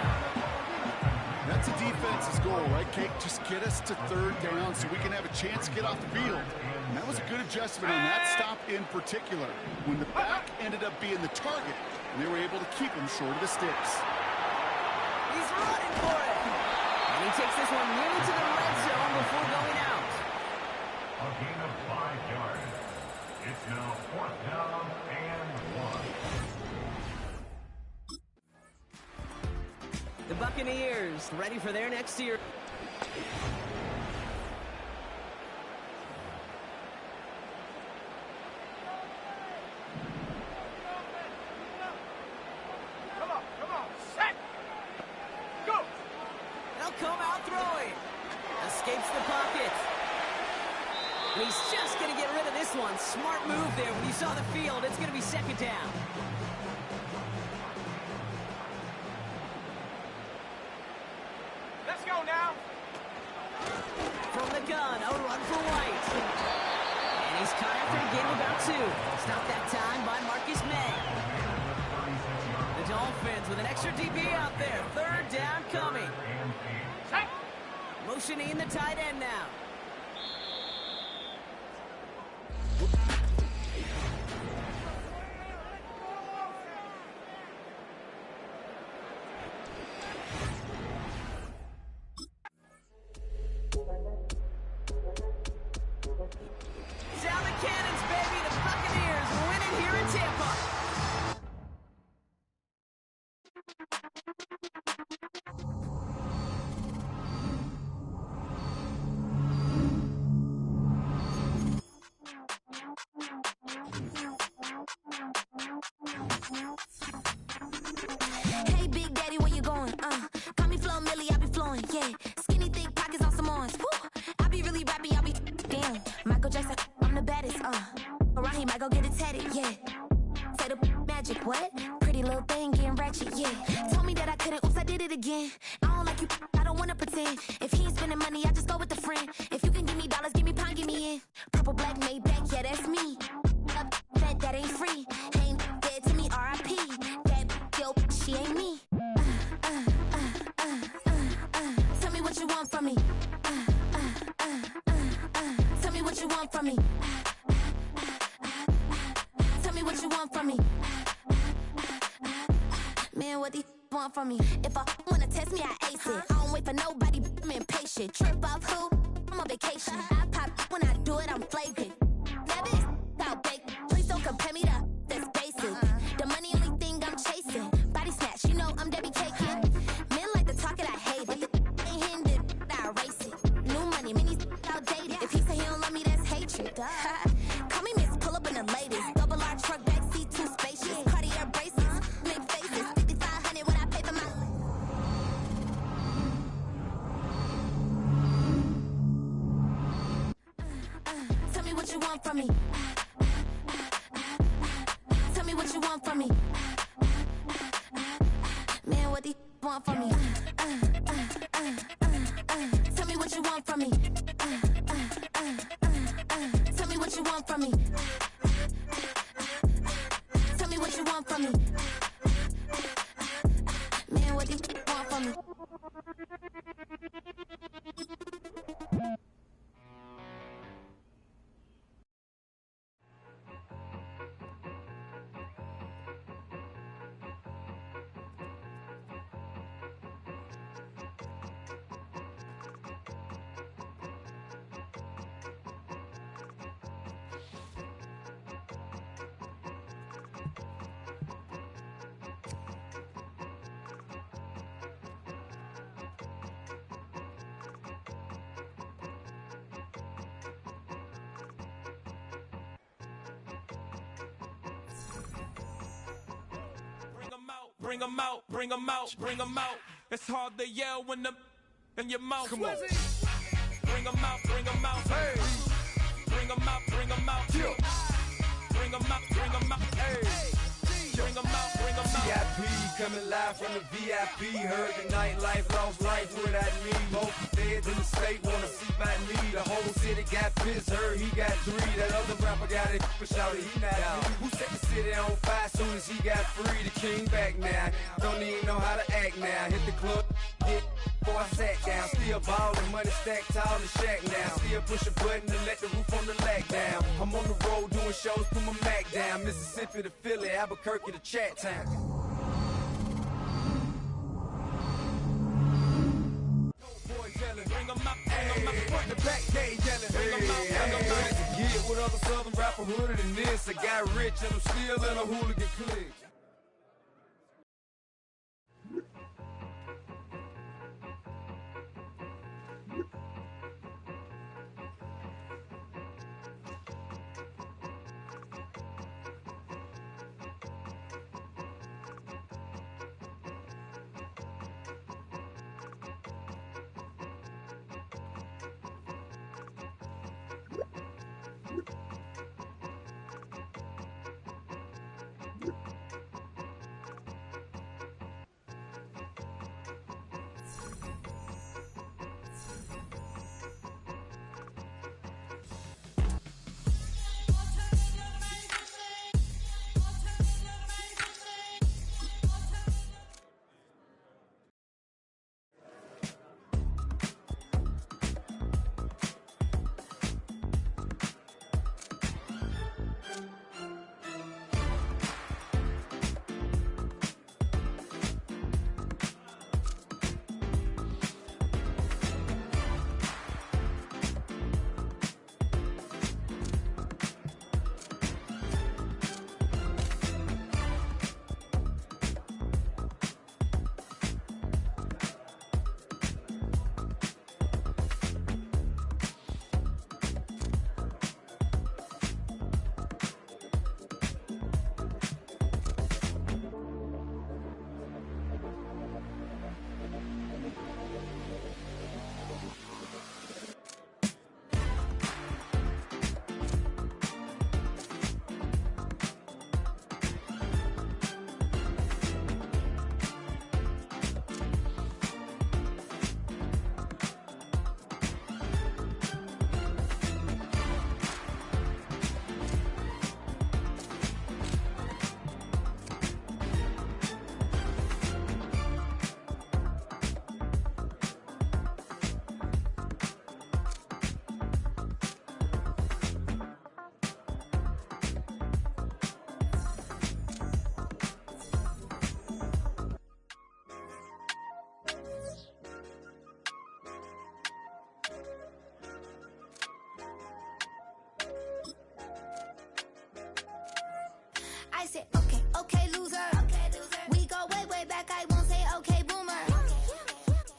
S2: That's a defense's goal, right, Kate? Just get us to third down so we can have a chance to get off the field. And that was a good adjustment on that stop in particular, when the back ended up being the target, and they were able to keep him short of the sticks.
S1: He's running for it. And he takes this one nearly to the red zone before going out.
S16: A gain of 5 yards. It's now 4th down and 1.
S1: The Buccaneers ready for their next year.
S10: Come on, set, go.
S1: They'll come out throwing. Escapes the pocket. And he's just going to get rid of this one. Smart move there. When you saw the field, it's going to be second down.
S10: Let's go now.
S1: From the gun, a run for White. And he's caught after a gain of about 2. Stopped that time by Marcus May. The Dolphins with an extra DB out there. Third down coming. Motioning the tight end now. Down the cannons, baby. The Buccaneers winning here in Tampa.
S4: Hey, Big Daddy, where you going? Call me Flo Millie, I be flowing, yeah. Skinny, thick pockets on some ones. Woo! I be really rapping, y'all be damn. Michael Jackson, I'm the baddest, Around here, might go get it tatted, yeah. Say the magic, what? Pretty little thing getting ratchet, yeah. Told me that I couldn't, oops, I did it again. I don't like you, I don't wanna pretend. If he ain't spending money, I just go with the friend. If you can give me dollars, give me pound, give me in. Purple, black, made back, yeah, that's me. That ain't free. Ain't dead to me, R.I.P. That yo, she ain't me. Tell me what you want from me. Tell me what you want from me. Tell me what you want from me. Man, what do you want from me? If I wanna test me, I ace it. I don't wait for nobody, I'm impatient. Trip off who? I'm on vacation. I pop when I do it, I'm flagrant. Never is out baked. Please don't compare me to that's basic. The money only thing I'm chasing. Body snatch, you know I'm Debbie Cakin'. Men like to talk it, I hate it. Ain't hindered, I erase it. New money, many outdated. If he say he don't love me, that's hatred. Call me Miss, pull up in the latest. Double R truck, backseat, too spacious. Cartier braces, make faces. 5,500 when I pay for my. Tell me what you want from me. Tell me what you want from me. Man, what do you want from me? Tell me what you want from me. Tell me what you want from me. Tell me what you want from me. Man, what do you want from me?
S11: Bring 'em out, bring 'em out, bring 'em out. It's hard to yell when the in your mouth.
S10: Come on.
S11: Bring 'em out, bring 'em out. Hey. Bring 'em out, bring 'em out.
S10: Yeah.
S11: Bring 'em out, bring 'em out. Hey. Bring 'em out, bring 'em out.
S17: CIP coming live live from the VIP. Heard the nightlife, lost life without me. Most feds in the state wanna see by me. The whole city got pissed, heard he got 3. That other rapper got it, but shouted he not me. Who set the city on fire soon as he got free? The king back now, don't even know how to act now. Hit the club, get before I sat down. Still ballin', money stacked tall in the shack now. Still push a button to let the roof on the lack down. I'm on the road doing shows, put my Mac down. Mississippi to Philly, Albuquerque to Chat Town.
S11: Bring 'em out,
S17: Front the back, they yelling. Bring 'em out, bring 'em out. To get with other southern rapper hooded than this. I got rich and I'm still in a hooligan clique.
S18: I said, okay, okay, loser. We go way, way back. I won't say, okay, boomer.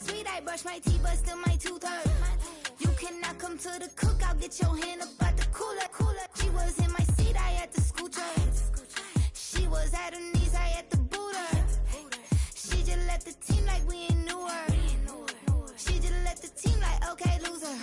S18: Sweet, I brush my teeth, but still my tooth hurt. You cannot come to the cookout. Get your hand up at the cooler. She was in my seat. I had to scoot her. She was at her knees. I had to boot her. She just left the team like we ain't knew her. She just left the team like, okay, loser.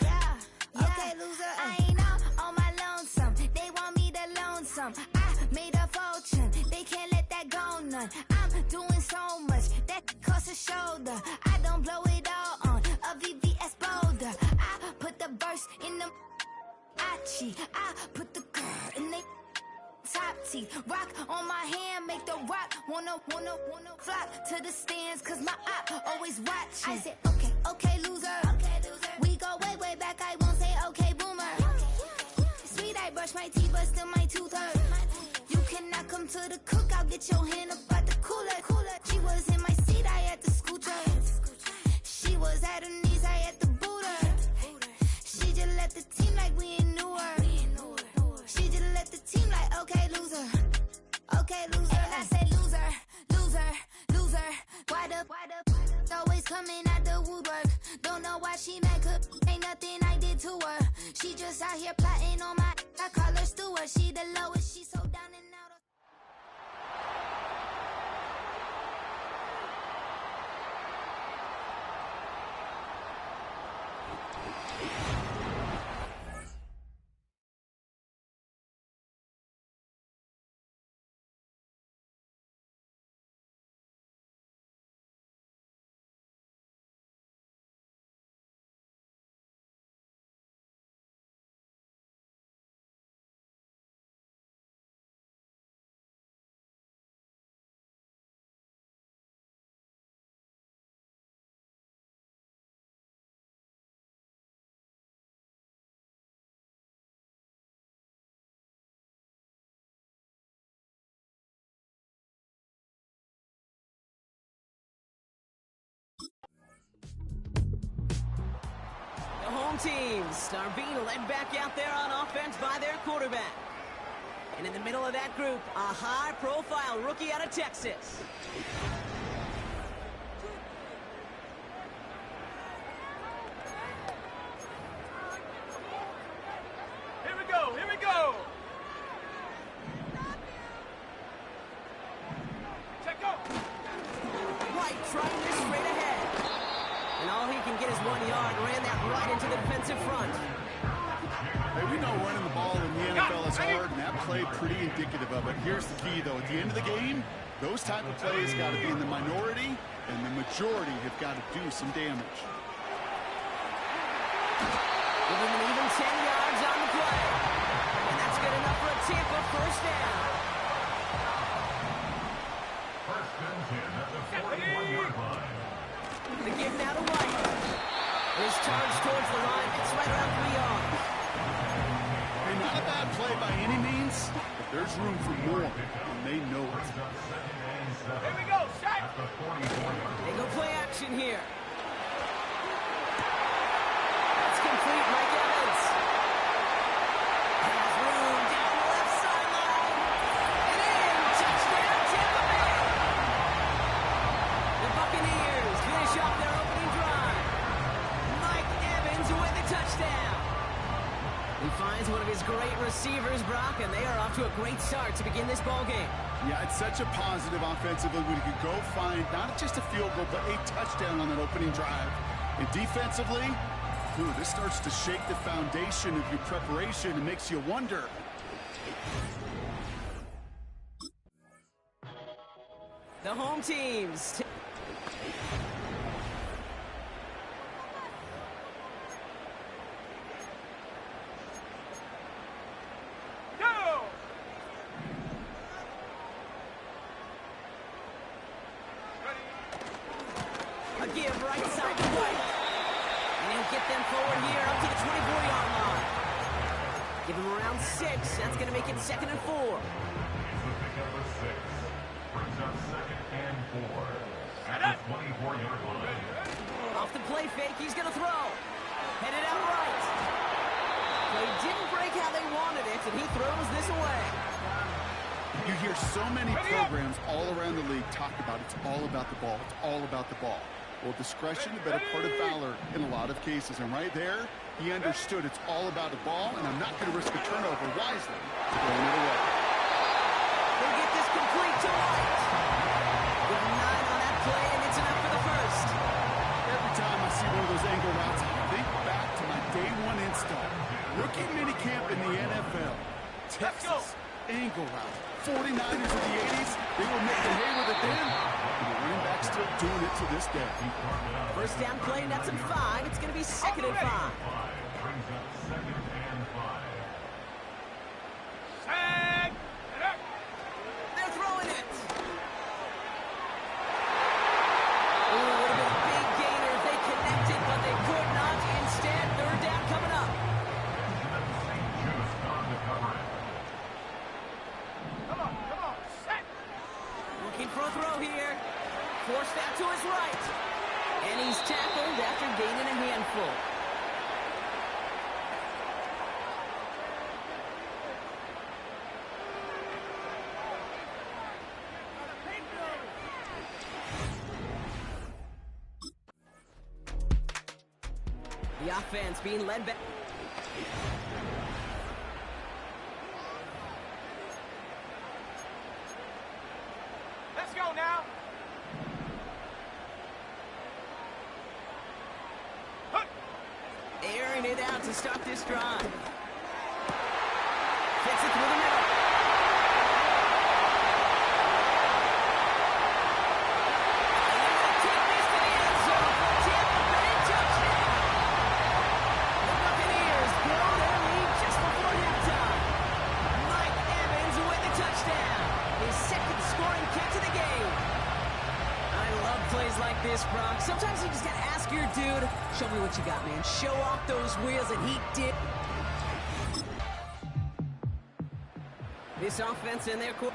S18: Okay, loser. I ain't out on my lonesome. They want me to loan some. I made a fortune. They can't let that go none. I'm doing so much that costs a shoulder. I don't blow it all on a VVS boulder. I put the verse in the Achi. I put the girl in the top teeth. Rock on my hand, make the rock wanna flop to the stands, cause my eye always watching. I said, okay, okay, loser. We go way, way back. I won't say, okay, boomer. Sweet, I brush my teeth, but still my tooth hurt. You cannot come to the cookout. Get your hand up at the cooler. She was in my seat. I had to scoot her. She was at her knees. I had to boot her. She just left the team like we ain't knew her. She just left the team like, okay, loser. Okay, loser. And I said, loser, loser, loser. Why the always coming out the woodwork? Don't know why she mad, cause ain't nothing I did to her. She just out here plotting on my, I call her Stewart. She the lowest, she so down and out.
S1: home teams are being led back out there on offense by their quarterback. And in the middle of that group, a high-profile rookie out of Texas.
S10: Here we go, here we go. Check go.
S1: White trying this straight ahead. And all he can get is 1 yard. Ran that right into the defensive front.
S2: Hey, we know running the ball in the NFL is hard, and that play pretty indicative of it. Here's the key, though. At the end of the game, those type of plays got to be in the minority, and the majority have got to do some damage.
S1: Give him an even 10 yards on the play. And that's good enough for a Tampa first down.
S16: First and 10 at the 41-yard line.
S1: The give now to White. His charge towards the line. It's right around 3 yards.
S2: Hey, not a bad play by any means, but there's room for more, and they know it.
S10: Here we go, Shaq.
S1: They go play action here. That's complete, Mike Evans. Has room down the left sideline. And in, touchdown, Tampa Bay. The Buccaneers finish off their opening drive. Mike Evans with the touchdown. He finds one of his great receivers, Brock, and they are off to a great start to begin this ball game.
S2: Yeah, it's such a positive offensively when you could go find not just a field goal, but a touchdown on that opening drive. And defensively, this starts to shake the foundation of your preparation and makes you wonder.
S1: The home teams. A give right side to White. And he'll get them forward here up to the 24-yard line. Give him around 6. That's going to make it 2nd and 4.
S16: He's the pickup of 6. Brings up 2nd and 4 at the 24-yard line.
S1: Off the play fake, he's going to throw. Headed out right. They didn't break how they wanted it, and he throws this away.
S2: You hear so many programs all around the league talk about it's all about the ball. It's all about the ball. Well, discretion, the better part of valor in a lot of cases. And right there, he understood it's all about the ball, and I'm not going to risk a turnover wisely. Throwing it away.
S1: They get this complete to White. With 9 on that play, and it's enough for the first.
S2: Every time I see one of those angle routes, I think back to my day 1 install. Rookie minicamp in the NFL. Texas angle route. 49ers in the 80s, they were making hay with it then, and the running back still doing it to this day.
S1: First down play, that's in 5. It's going to be 2nd and 5.
S16: Brings up 2nd and 5.
S1: They're throwing it. Ooh, would have been a big gainer if they connected, but they could not. Instead, 3rd down coming up.
S16: Just on the cover.
S1: Looking for a throw here. Forced out to his right. And he's tackled after gaining a handful. The offense being led back.
S10: Let's go now.
S1: Airing it out to start this drive. Gets it through the middle. Like this, Brock. Sometimes you just gotta ask your dude, show me what you got, man. Show off those wheels, and he did. This offense in their court.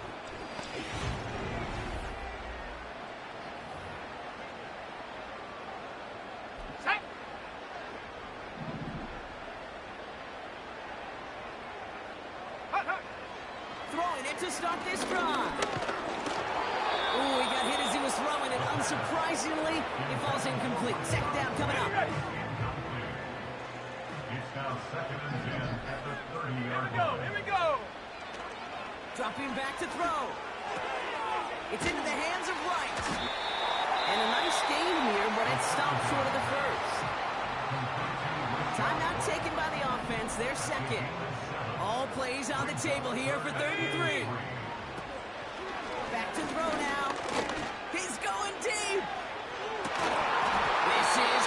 S1: doing it to start this drive. Ooh, he got hit as he was throwing, and unsurprisingly, it falls incomplete. Second down coming up.
S16: It's now 2nd and 10 at the 30-yard line.
S10: Here we go.
S1: Dropping back to throw. It's into the hands of Wright. And a nice gain here, but it stopped short of the first. Timeout taken by the offense. Their second. All plays on the table here for 3rd and 3. Back to throw now. He's going deep. This is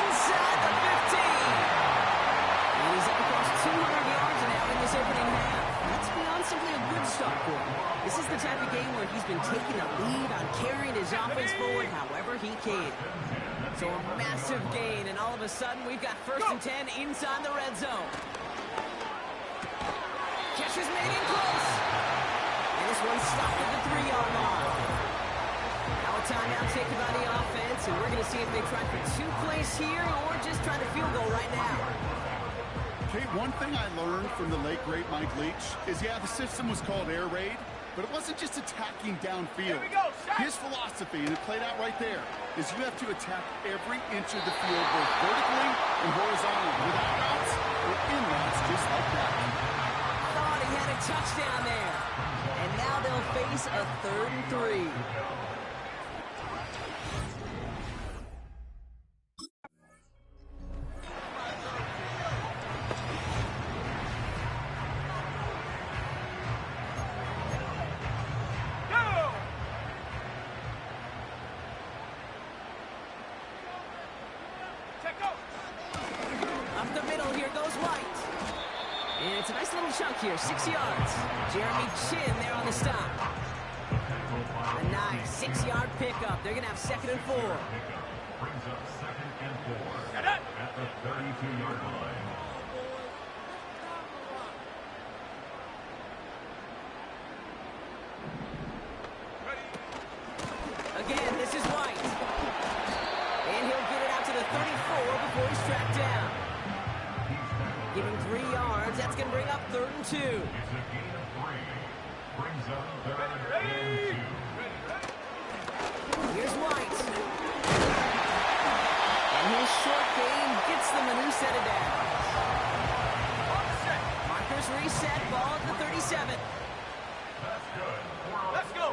S1: inside the 15. And he's up across 200 yards now in this opening half. That's beyond simply a good start for him. This is the type of game where he's been taking a lead on carrying his offense forward however he can. So a massive gain, and all of a sudden we've got 1st and 10 inside the red zone. Catch is made in close. And this one's stopped at the 3-yard line. Now a timeout taken by the offense, and we're going to see if they try for 2 plays here or just try the field goal right now.
S2: Okay, one thing I learned from the late, great Mike Leach is, yeah, the system was called air raid, but it wasn't just attacking downfield. His philosophy, and it played out right there, is you have to attack every inch of the field, both vertically and horizontally, without routes or in routes, just like that.
S1: Thought he had a touchdown there. And now they'll face a 3rd and 3. It's a nice little chunk here, 6 yards. Jeremy Chin there on the stop. A nice 6-yard pickup. They're going to have 2nd and 4.
S16: Brings up 2nd and 4 at the 32-yard line.
S1: Again, this is White. And he'll get it out to the 34 before he's tracked down. Give him 3 yards. That's going to bring up 3rd and 2.
S16: It's a gain of 3. Brings up 3rd and 2.
S1: Here's White. And his short gain gets them a new set of downs. Markers reset. Ball at the 37.
S16: That's good.
S10: Let's go.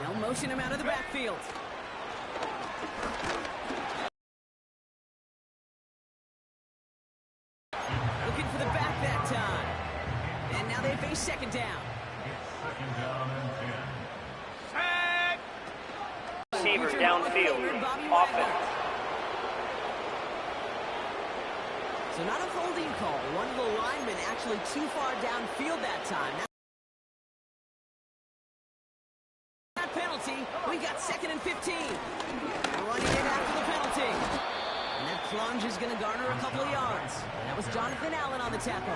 S1: They'll motion him out of the backfield. Looking for the back that time. And now they face 2nd down.
S16: It's 2nd down and 10.
S13: Receiver downfield. Offense.
S1: So not a holding call. One of the linemen actually too far downfield that time. That penalty, we got 2nd and 15. Running in after the penalty. And that plunge is going to garner a couple of yards. And that was Jonathan Allen on the tackle.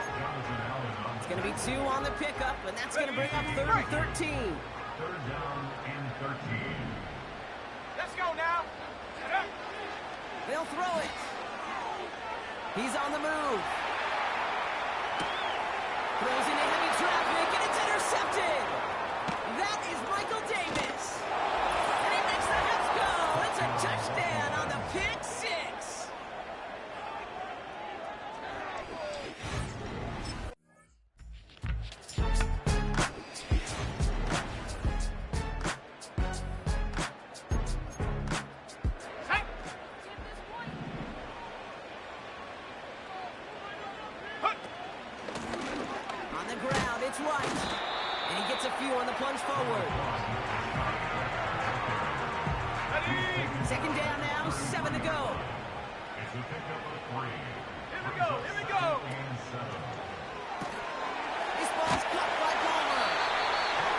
S1: It's going to be 2 on the pickup, and that's going to bring up 3rd and 13.
S16: 3rd down and 13.
S10: Let's go now.
S1: They'll throw it. He's on the move. Throws into heavy traffic, and it's intercepted. That is Michael Davis. And he makes the Hets go. It's a touchdown on the pick 6. On the ground, it's White. And he gets a few on the plunge forward. 2nd down now, 7 to go.
S16: It's a pickup of 3.
S10: Here we go. Here we go.
S16: And 7.
S1: This ball's caught by Palmer.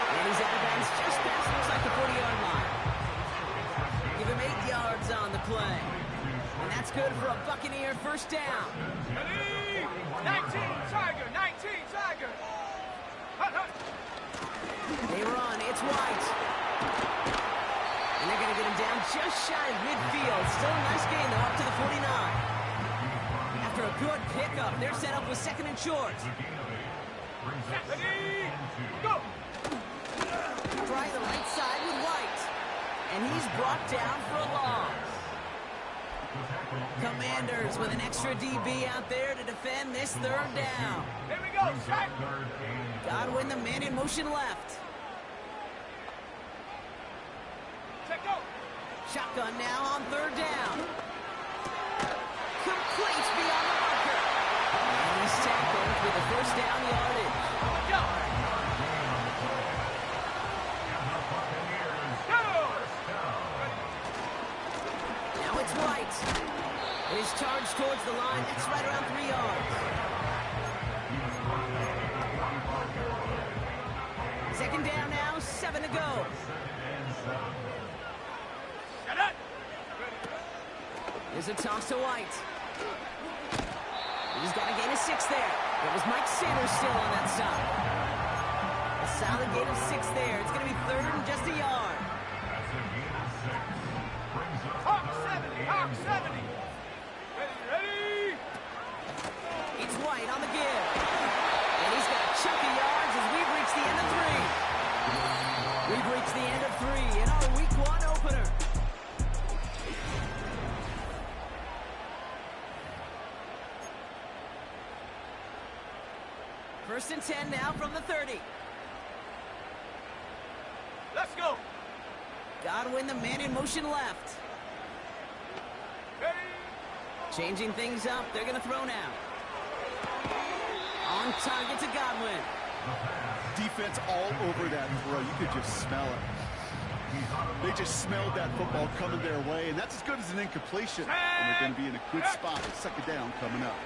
S1: And he's out of bounds just past, looks like the 40-yard line. Give him 8 yards on the play. And that's good for a Buccaneer 1st down.
S10: 19 Tiger. 19 Tiger.
S1: They run. It's White. And they're going to get him down just shy of midfield. Still a nice gain, though, up to the 49. After a good pickup, they're set up with 2nd and short.
S10: Ready, go.
S1: he's brought down for a loss. Commanders with an extra DB out there to defend this third down.
S10: Here we go, check.
S1: Godwin, the man in motion left.
S10: Check out.
S1: Shotgun now on third down. Complete beyond the marker. And he's tackled with the first down yardage. Now it's White. His charge towards the line. That's right around 3 yards. Second down now, 7 to go. There's a toss to White. He's got a gain of 6 there. It was Mike Sanders still on that side. A solid gain of 6 there. It's going to be third and just a yard.
S10: Hawk 70, Hawk 70. Ready.
S1: It's White on the give. And he's got a chunk of yards as we've reached the end of 3. We've reached the end of 3 in our Week 1 opener. First and 10 now from the 30.
S10: Let's go.
S1: Godwin, the man in motion left. Changing things up. They're going to throw now. On target to Godwin.
S2: Defense all over that throw. You could just smell it. They just smelled that football coming their way, and that's as good as an incompletion. And they're going to be in a good spot with second down coming up.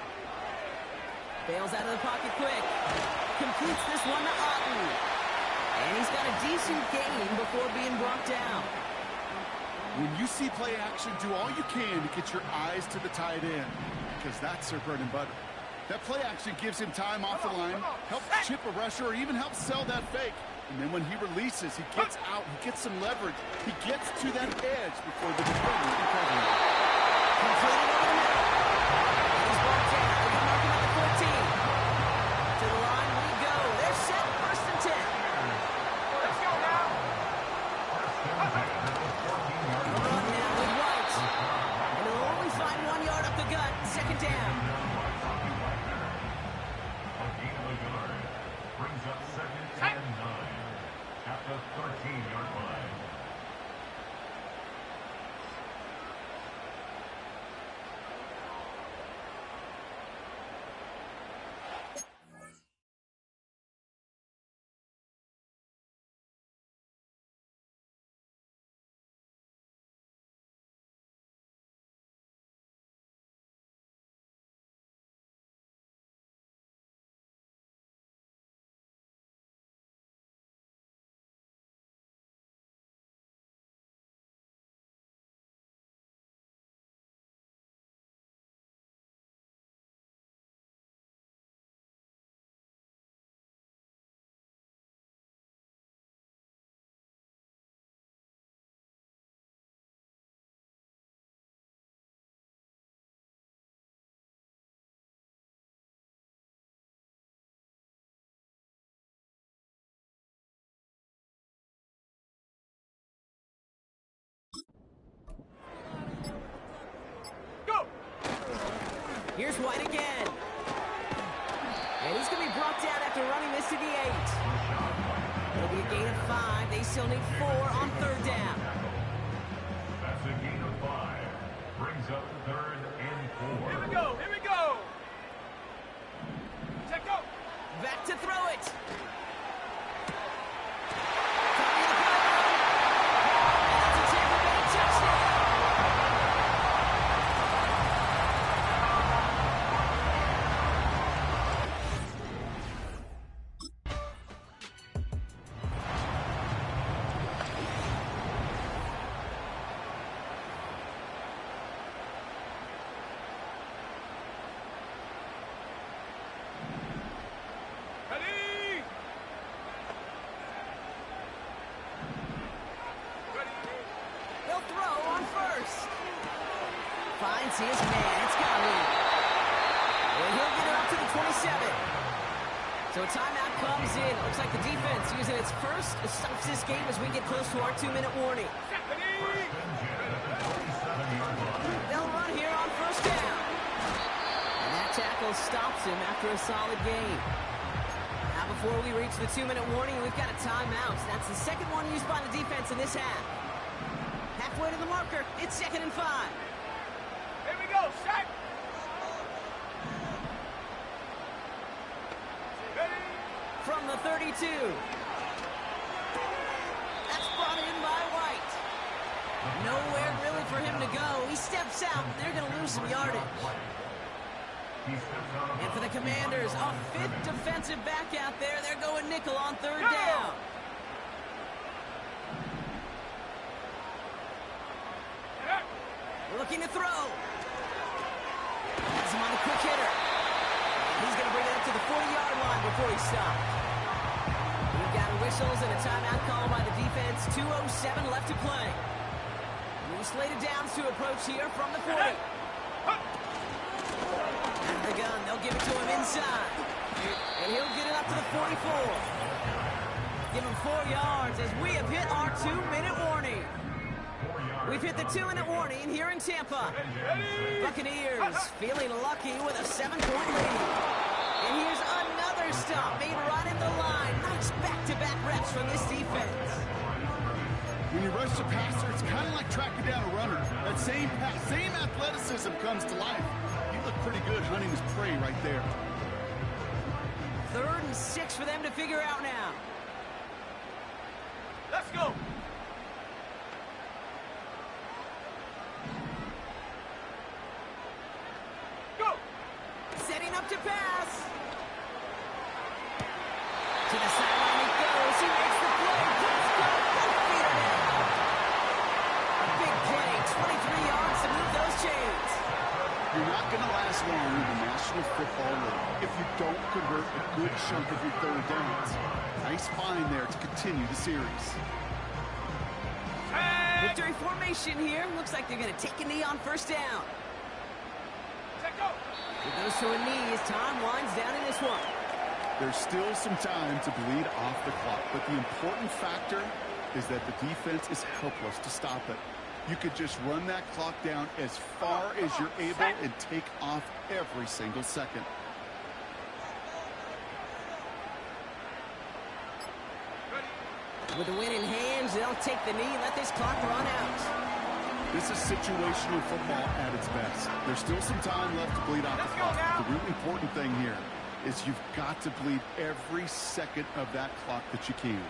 S1: Bails out of the pocket quick. Completes this one to Otten. And he's got a decent gain before being brought down.
S2: When you see play action, do all you can to get your eyes to the tight end, because that's their bread and butter. That play action gives him time off the line, helps chip a rusher, or even helps sell that fake. And then when he releases, he gets out, he gets some leverage. He gets to that edge before the defender can cover him.
S1: Completed over the middle. And he's brought down. They're going to mark him at the 14. To the line we go. They're set first and 10.
S10: Let's go now.
S1: Run now with White. And he'll only find 1 yard up the gut. Second down.
S16: Brings up second and 9 at the 13-yard line.
S1: Here's White again. And he's going to be brought down after running this to the 8. It'll be a gain of 5. They still need 4 on third down.
S16: That's a gain of 5. Brings up third and 4.
S10: Here we go. Here we go. Check out.
S1: Back to throw it. Finds his man. It's Godwin. And he'll get it up to the 27. So a timeout comes in. Looks like the defense using its first stops this game as we get close to our 2-minute warning. They'll run here on first down. And that tackle stops him after a solid gain. Now before we reach the 2-minute warning, we've got a timeout. That's the second one used by the defense in this half. Halfway to the marker, it's 2nd and 5.
S10: Here we go, Shaq.
S1: From the 32. That's brought in by White. Nowhere really for him to go. He steps out. They're going to lose some yardage. And for the Commanders, a 5th defensive back out there. They're going nickel on 3rd down. Looking to throw. Has him on the quick hitter. He's going to bring it up to the 40-yard line before he stops. We've got whistles and a timeout call by the defense. 2:07 left to play. New slated downs to approach here from the 40. Out of the gun, they'll give it to him inside. And he'll get it up to the 44. Give him 4 yards as we have hit our 2-minute warning. We've hit the 2-minute warning here in Tampa. Buccaneers feeling lucky with a 7-point lead. And here's another stop made right in the line. Nice back-to-back reps from this defense.
S2: When you rush the passer, it's kind of like tracking down a runner. That same athleticism comes to life. You look pretty good hunting his prey right there.
S1: 3rd and 6 for them to figure out now.
S10: Let's go.
S1: Setting up to pass. To the sideline he goes. He makes the play. Prescott, both feet are down. A big play. 23 yards to move those chains.
S2: You're not going to last long in the National Football League if you don't convert a good chunk of your 3rd downs. Nice find there to continue the series.
S1: Victory formation here. Looks like they're going to take a knee on first down. It goes to a knee as time winds down in this one.
S2: There's still some time to bleed off the clock, but the important factor is that the defense is helpless to stop it. You could just run that clock down as far as you're able and take off every single second.
S1: With the win in hands, they'll take the knee, let this clock run out.
S2: This is situational football at its best. There's still some time left to bleed out the clock. The really important thing here is you've got to bleed every second of that clock that you can.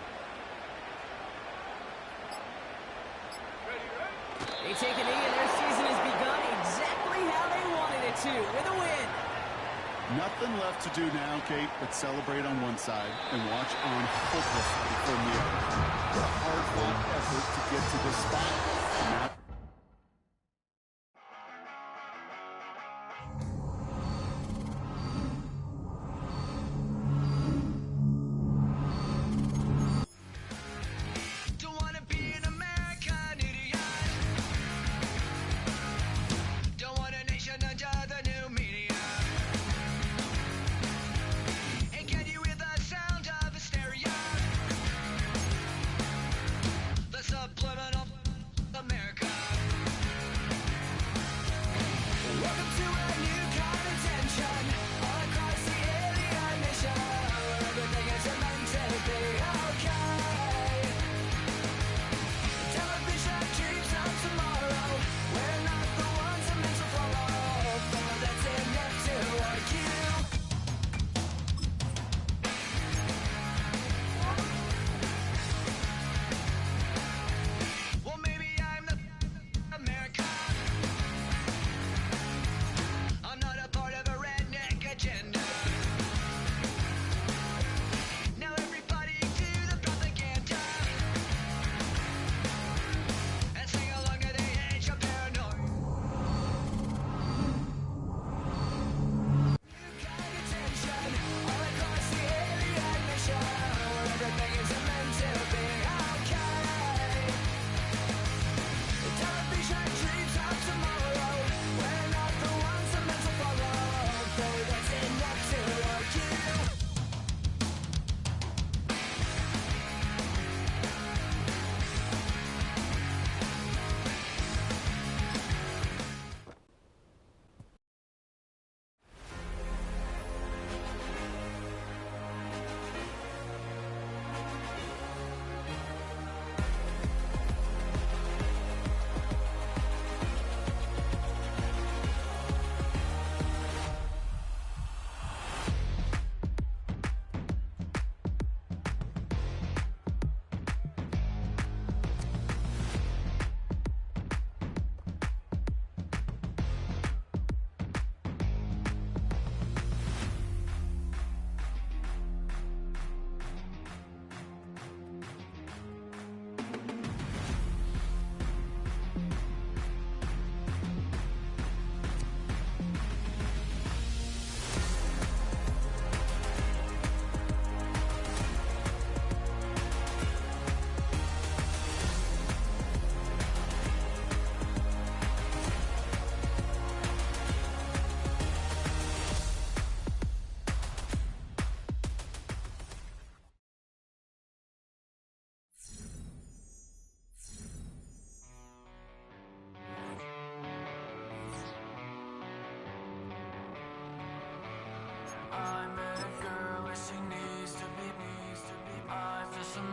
S1: They take a knee and their season has begun exactly how they wanted it to, with a win.
S2: Nothing left to do now, Kate, but celebrate on one side and watch on hopelessly from the other. A hard-fought effort to get to this spot. And now
S14: Subliminal America.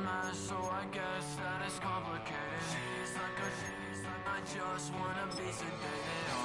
S19: mess, so I guess that it's complicated. She's like I just wanna be sedated.